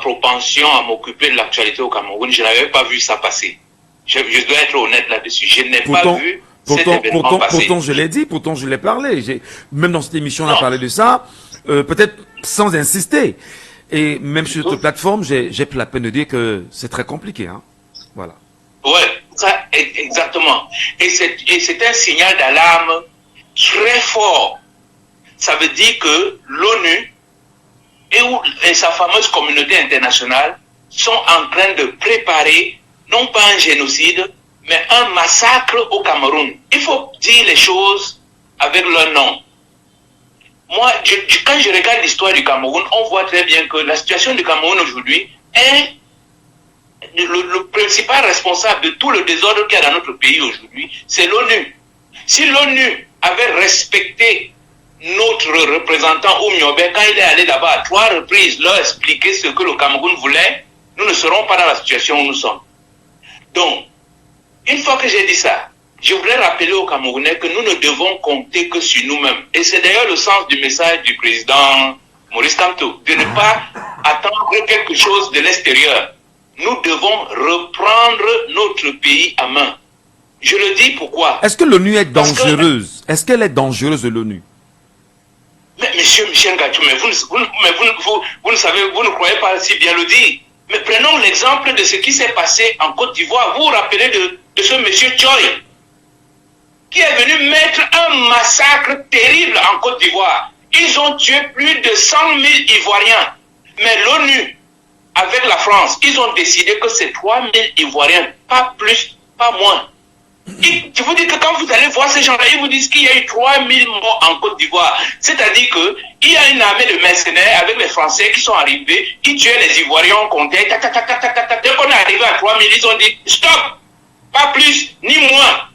propension à m'occuper de l'actualité au Cameroun, je n'avais pas vu ça passer. Je dois être honnête là-dessus. Je n'ai pas vu cet événement passer. Pourtant, je l'ai dit, pourtant, je l'ai parlé. Même dans cette émission, on a parlé de ça, peut-être sans insister. Et même sur cette plateforme, j'ai pris la peine de dire que c'est très compliqué. Hein. Voilà. Ouais, ça, exactement. Et c'est un signal d'alarme très fort. Ça veut dire que l'ONU et sa fameuse communauté internationale sont en train de préparer, non pas un génocide, mais un massacre au Cameroun. Il faut dire les choses avec leur nom. Moi, quand je regarde l'histoire du Cameroun, on voit très bien que la situation du Cameroun aujourd'hui est le principal responsable de tout le désordre qu'il y a dans notre pays aujourd'hui, c'est l'ONU. Si l'ONU avait respecté notre représentant Oumyobé, quand il est allé là-bas à 3 reprises, leur expliquer ce que le Cameroun voulait, nous ne serons pas dans la situation où nous sommes. Donc, une fois que j'ai dit ça, je voudrais rappeler aux Camerounais que nous ne devons compter que sur nous-mêmes. Et c'est d'ailleurs le sens du message du président Maurice Kamto, de ne pas attendre quelque chose de l'extérieur. Nous devons reprendre notre pays à main. Je le dis pourquoi. Est-ce que l'ONU est dangereuse? Est-ce qu'elle est dangereuse, l'ONU? Mais monsieur Michel Ngachou, mais vous ne savez, vous ne croyez pas si bien le dire. Mais prenons l'exemple de ce qui s'est passé en Côte d'Ivoire. Vous vous rappelez de ce monsieur Choi, qui est venu mettre un massacre terrible en Côte d'Ivoire. Ils ont tué plus de 100 000 Ivoiriens. Mais l'ONU, avec la France, ils ont décidé que c'est 3 000 Ivoiriens, pas plus, pas moins. Et je vous dis que quand vous allez voir ces gens-là, ils vous disent qu'il y a eu 3 000 morts en Côte d'Ivoire. C'est-à-dire qu'il y a une armée de mercenaires avec les Français qui sont arrivés, qui tuaient les Ivoiriens, on comptait, dès qu'on est arrivé à 3 000, ils ont dit stop, pas plus ni moins.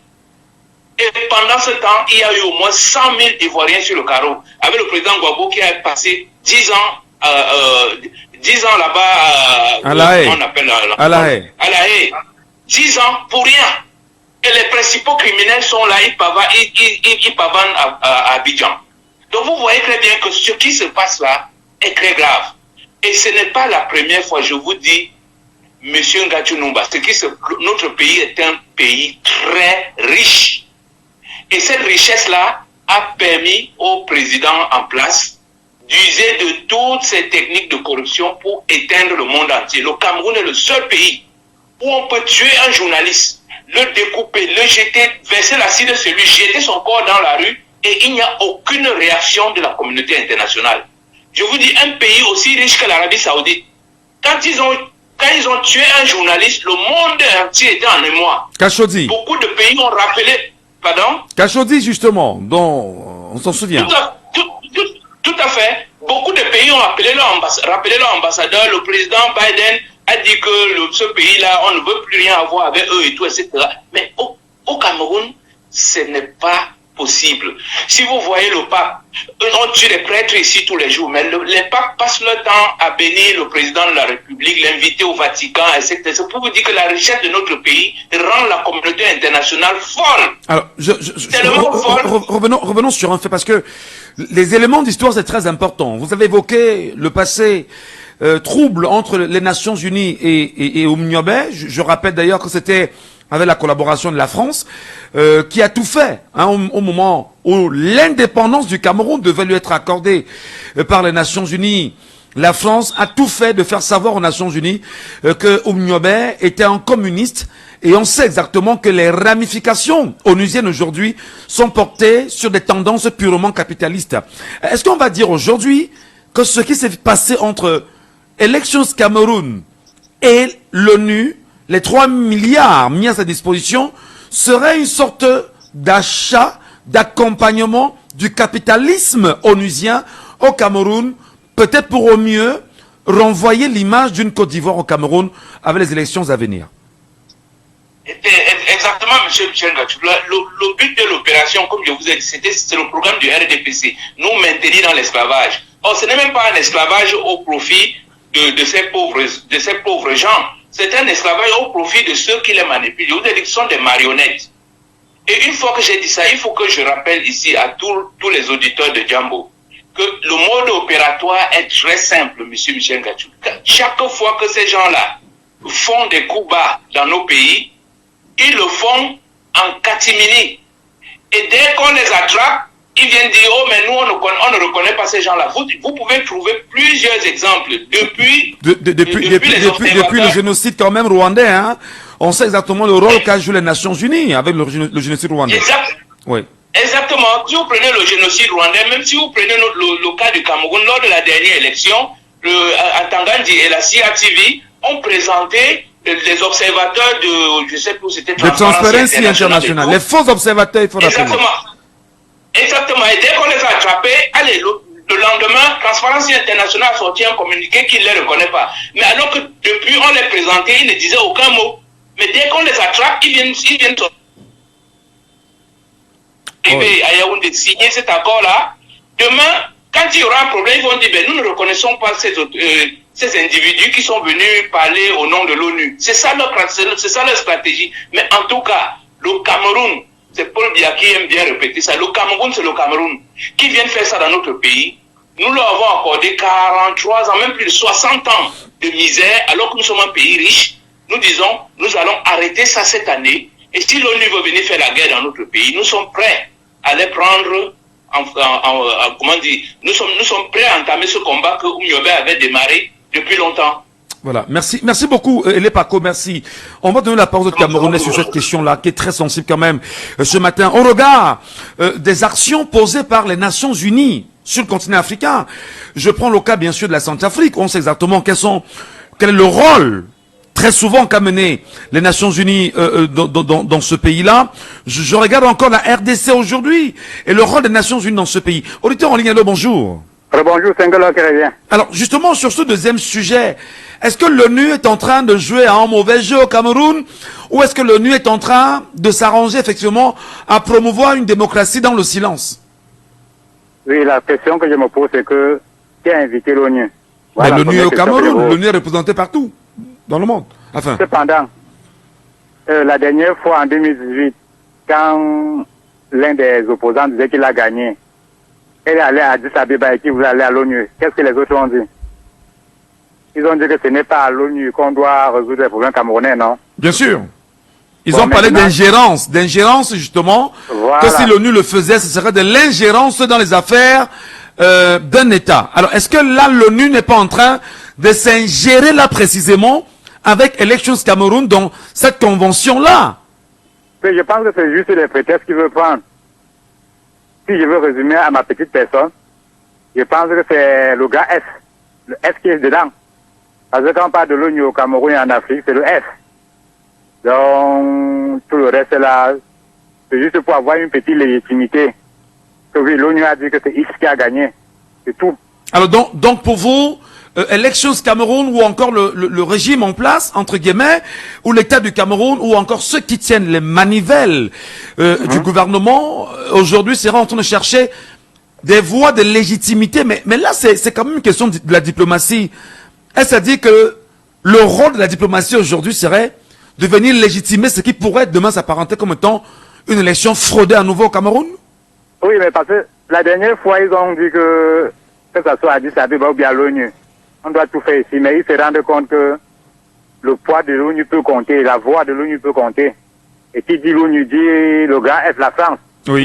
Et pendant ce temps, il y a eu au moins 100 000 Ivoiriens sur le carreau, avec le président Gbagbo qui a passé 10 ans là-bas, à La Haye. À La Haye. 10 ans pour rien. Et les principaux criminels sont là, ils pavanent à Abidjan. Donc vous voyez très bien que ce qui se passe là est très grave. Et ce n'est pas la première fois, je vous dis, monsieur Ngachou Numba, notre pays est un pays très riche. Et cette richesse-là a permis au président en place d'user de toutes ces techniques de corruption pour éteindre le monde entier. Le Cameroun est le seul pays où on peut tuer un journaliste, le découper, le jeter, verser l'acide sur lui, jeter son corps dans la rue, et il n'y a aucune réaction de la communauté internationale. Je vous dis, un pays aussi riche que l'Arabie Saoudite, quand ils ont tué un journaliste, le monde entier était en émoi. Khashoggi. Beaucoup de pays ont rappelé... Pardon? Khashoggi, justement, dont on s'en souvient. Tout Tout à fait. Beaucoup de pays ont rappelé leur ambassadeur. Le président Biden a dit que ce pays-là, on ne veut plus rien avoir avec eux et tout, etc. Mais au Cameroun, ce n'est pas possible. Si vous voyez le pape, on tue des prêtres ici tous les jours, mais les papes passent leur temps à bénir le président de la République, l'inviter au Vatican, etc. C'est pour vous dire que la richesse de notre pays rend la communauté internationale folle. Alors, revenons sur un fait, parce que les éléments d'histoire, c'est très important. Vous avez évoqué le passé trouble entre les Nations Unies et Oumniobé. Je rappelle d'ailleurs que c'était avec la collaboration de la France, qui a tout fait au moment où l'indépendance du Cameroun devait lui être accordée par les Nations Unies. La France a tout fait de faire savoir aux Nations Unies que Oumniobé était un communiste, et on sait exactement que les ramifications onusiennes aujourd'hui sont portées sur des tendances purement capitalistes. Est-ce qu'on va dire aujourd'hui que ce qui s'est passé entre Elections Cameroun et l'ONU, les 3 milliards mis à sa disposition, serait une sorte d'achat, d'accompagnement du capitalisme onusien au Cameroun, peut-être pour au mieux renvoyer l'image d'une Côte d'Ivoire au Cameroun avec les élections à venir? Exactement, M. Michel Gatou. Le but de l'opération, comme je vous ai dit, c'est le programme du RDPC, nous maintenir dans l'esclavage. Or, ce n'est même pas un esclavage au profit de ces pauvres gens. C'est un esclavage au profit de ceux qui les manipulent. Je vous ai dit que ce sont des marionnettes. Et une fois que j'ai dit ça, il faut que je rappelle ici à tous les auditeurs de Jambo que le mode opératoire est très simple, M. Michel Gatou. Chaque fois que ces gens-là font des coups bas dans nos pays, ils le font en catimini. Et dès qu'on les attrape, ils viennent dire, oh, mais nous, on ne reconnaît pas ces gens-là. Vous pouvez trouver plusieurs exemples. Depuis le génocide quand même rwandais, hein, on sait exactement le rôle qu'a joué les Nations Unies avec le génocide rwandais. Oui. Exactement. Si vous prenez le génocide rwandais, même si vous prenez le cas du Cameroun, lors de la dernière élection, Atangandi et la CIATV ont présenté les observateurs de, je sais plus, c'était Transparency International. Les faux observateurs, il faut rappeler. Exactement. Et dès qu'on les a attrapés, allez, le lendemain, Transparency International a sorti un communiqué qui ne les reconnaît pas. Mais alors que depuis on les présentait, ils ne disaient aucun mot. Mais dès qu'on les attrape, ils viennent sortir. À Yaoundé de signer cet accord-là. Demain, quand il y aura un problème, ils vont dire, ben, nous ne reconnaissons pas ces individus qui sont venus parler au nom de l'ONU. C'est ça leur stratégie. Mais en tout cas, le Cameroun, c'est Paul Biya qui aime bien répéter ça. Le Cameroun, c'est le Cameroun. Qui vient faire ça dans notre pays? Nous leur avons accordé 43 ans, même plus de 60 ans de misère, alors que nous sommes un pays riche. Nous disons, nous allons arrêter ça cette année. Et si l'ONU veut venir faire la guerre dans notre pays, nous sommes prêts à les prendre, comment dire, nous sommes prêts à entamer ce combat que Oumniobé avait démarré depuis longtemps. Voilà, merci beaucoup, Elepako, merci. On va donner la parole au Camerounais sur cette question-là, qui est très sensible quand même, ce matin. Au regard des actions posées par les Nations Unies sur le continent africain, je prends le cas bien sûr de la Centrafrique, on sait exactement quel est le rôle très souvent qu'a mené les Nations Unies dans ce pays-là. Je regarde encore la RDC aujourd'hui, et le rôle des Nations Unies dans ce pays. Auditeur en ligne, allô, bonjour. Bonjour, c'est Ngolo qui revient. Alors, justement, sur ce deuxième sujet, est-ce que l'ONU est en train de jouer à un mauvais jeu au Cameroun, ou est-ce que l'ONU est en train de s'arranger effectivement à promouvoir une démocratie dans le silence? Oui, la question que je me pose, c'est que qui a invité l'ONU? Voilà, l'ONU est au Cameroun, l'ONU est représentée partout dans le monde. Enfin. Cependant, la dernière fois, en 2018, quand l'un des opposants disait qu'il a gagné, elle est allée à Addis Abeba et qui voulait aller à l'ONU. Qu'est-ce que les autres ont dit? Ils ont dit que ce n'est pas à l'ONU qu'on doit résoudre les problèmes camerounais, non? Bien sûr. Ils ont parlé d'ingérence justement, voilà. Que si l'ONU le faisait, ce serait de l'ingérence dans les affaires d'un État. Alors, est-ce que là, l'ONU n'est pas en train de s'ingérer là précisément avec Elections Cameroun dans cette convention-là? Je pense que c'est juste les prétextes qu'il veut prendre. Si je veux résumer à ma petite personne, je pense que c'est le gars S. Le S qui est dedans. Parce que quand on parle de l'ONU au Cameroun et en Afrique, c'est le S. Donc, tout le reste là, c'est juste pour avoir une petite légitimité. Que oui, l'ONU a dit que c'est X qui a gagné. C'est tout. Alors donc pour vous, Elections Cameroun ou encore le régime en place, entre guillemets, ou l'État du Cameroun ou encore ceux qui tiennent les manivelles du gouvernement, aujourd'hui seraient en train de chercher des voies de légitimité. Mais là, c'est quand même une question de la diplomatie. Est-ce à dire que le rôle de la diplomatie aujourd'hui serait de venir légitimer ce qui pourrait demain s'apparenter comme étant une élection fraudée à nouveau au Cameroun? Oui, mais parce que la dernière fois, ils ont dit que ça soit à Addis Abeba ou bien à l'ONU, on doit tout faire ici. Mais ils se rendent compte que le poids de l'ONU peut compter, la voix de l'ONU peut compter. Et qui dit l'ONU dit le grand F, la France. Oui.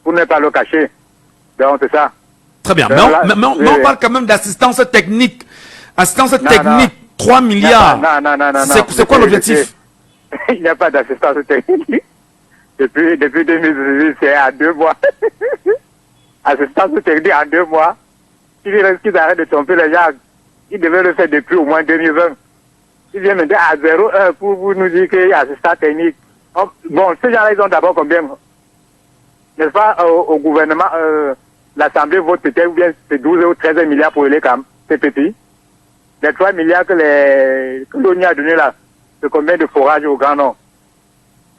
Pour ne pas le cacher. Donc c'est ça. Très bien. Mais on parle quand même d'assistance technique. Assistance technique, 3 milliards. Non. C'est quoi l'objectif? Il n'y a pas d'assistance technique. Depuis 2018, c'est à 2 mois. Assistance technique en 2 mois. Qu'ils arrêtent de tromper les gens. Ils devaient le faire depuis au moins 2020. Ils viennent maintenant à 0,1 pour nous dire qu'il y a assistance technique. Bon, ces gens-là, ils ont d'abord combien? N'est-ce pas, au gouvernement, l'Assemblée vote peut-être, ou bien c'est 12 ou 13 milliards pour les CAM. C'est petit. Les 3 milliards que l'ONU a donné là, c'est combien de forages au Grand Nord?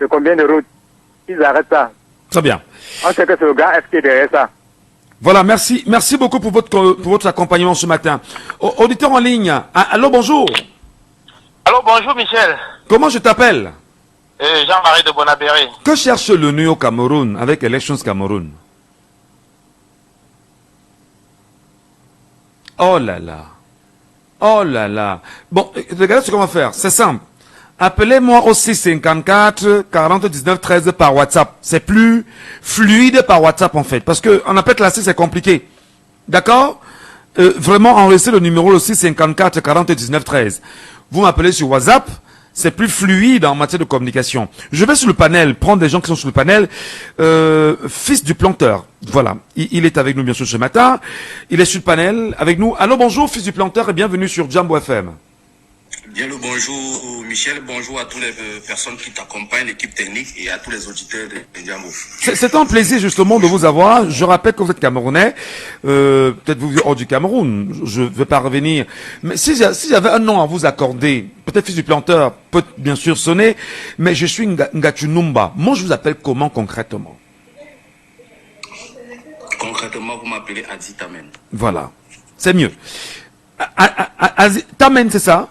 C'est combien de routes? Ils arrêtent ça. Très bien. On sait que c'est le gars F qui est derrière ça. Voilà, merci beaucoup pour votre accompagnement ce matin. Auditeur en ligne, allô, bonjour. Allô, bonjour Michel. Comment je t'appelle? Jean-Marie de Bonabéré. Que cherche l'ONU au Cameroun avec Elections Cameroun? Oh là là. Oh là là. Bon, regardez ce qu'on va faire. C'est simple. Appelez-moi au 654 40 19 13 par WhatsApp. C'est plus fluide par WhatsApp en fait. Parce que en appel classique, c'est compliqué. D'accord? Vraiment, enregistrez le numéro le 654 40 19 13. Vous m'appelez sur WhatsApp. C'est plus fluide en matière de communication. Je vais sur le panel, prendre des gens qui sont sur le panel. Fils du planteur. Voilà. Il est avec nous bien sûr ce matin. Il est sur le panel avec nous. Allô, bonjour, fils du planteur et bienvenue sur Jambo FM. Bien le bonjour Michel, bonjour à toutes les personnes qui t'accompagnent, l'équipe technique et à tous les auditeurs de Jambo. C'est un plaisir justement de vous avoir. Je rappelle que vous êtes Camerounais, peut-être vous vivez hors du Cameroun, je ne vais pas revenir. Mais si j'avais un nom à vous accorder, peut-être fils du planteur peut bien sûr sonner, mais je suis Ngachunumba. Moi je vous appelle comment concrètement? Concrètement, vous m'appelez Adi Tamen. Voilà, c'est mieux. Tamen, c'est ça?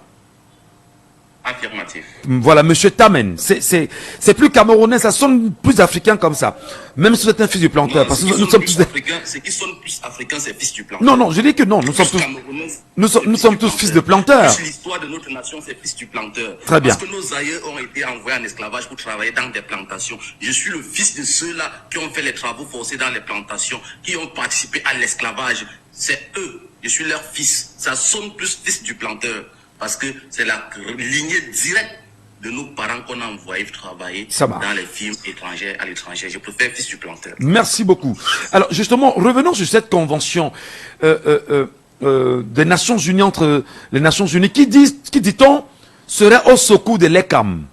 Affirmatif. Voilà, monsieur Tamen. C'est plus camerounais, ça sonne plus africain comme ça. Même si vous êtes un fils du planteur. Non, parce que nous sommes tous africains. Ce qui sonne plus africain, c'est fils du planteur. Non, je dis que non, nous sommes tous fils de planteurs. L'histoire de notre nation, c'est fils du planteur. Très bien. Parce que nos aïeux ont été envoyés en esclavage pour travailler dans des plantations. Je suis le fils de ceux-là qui ont fait les travaux forcés dans les plantations, qui ont participé à l'esclavage. C'est eux. Je suis leur fils. Ça sonne plus fils du planteur. Parce que c'est la lignée directe de nos parents qu'on a envoyés travailler dans les firmes étrangères à l'étranger. Je préfère fils du planteur. Merci beaucoup. Alors justement, revenons sur cette convention des Nations Unies entre les Nations Unies. Qui dit-on serait au secours de l'ECAM?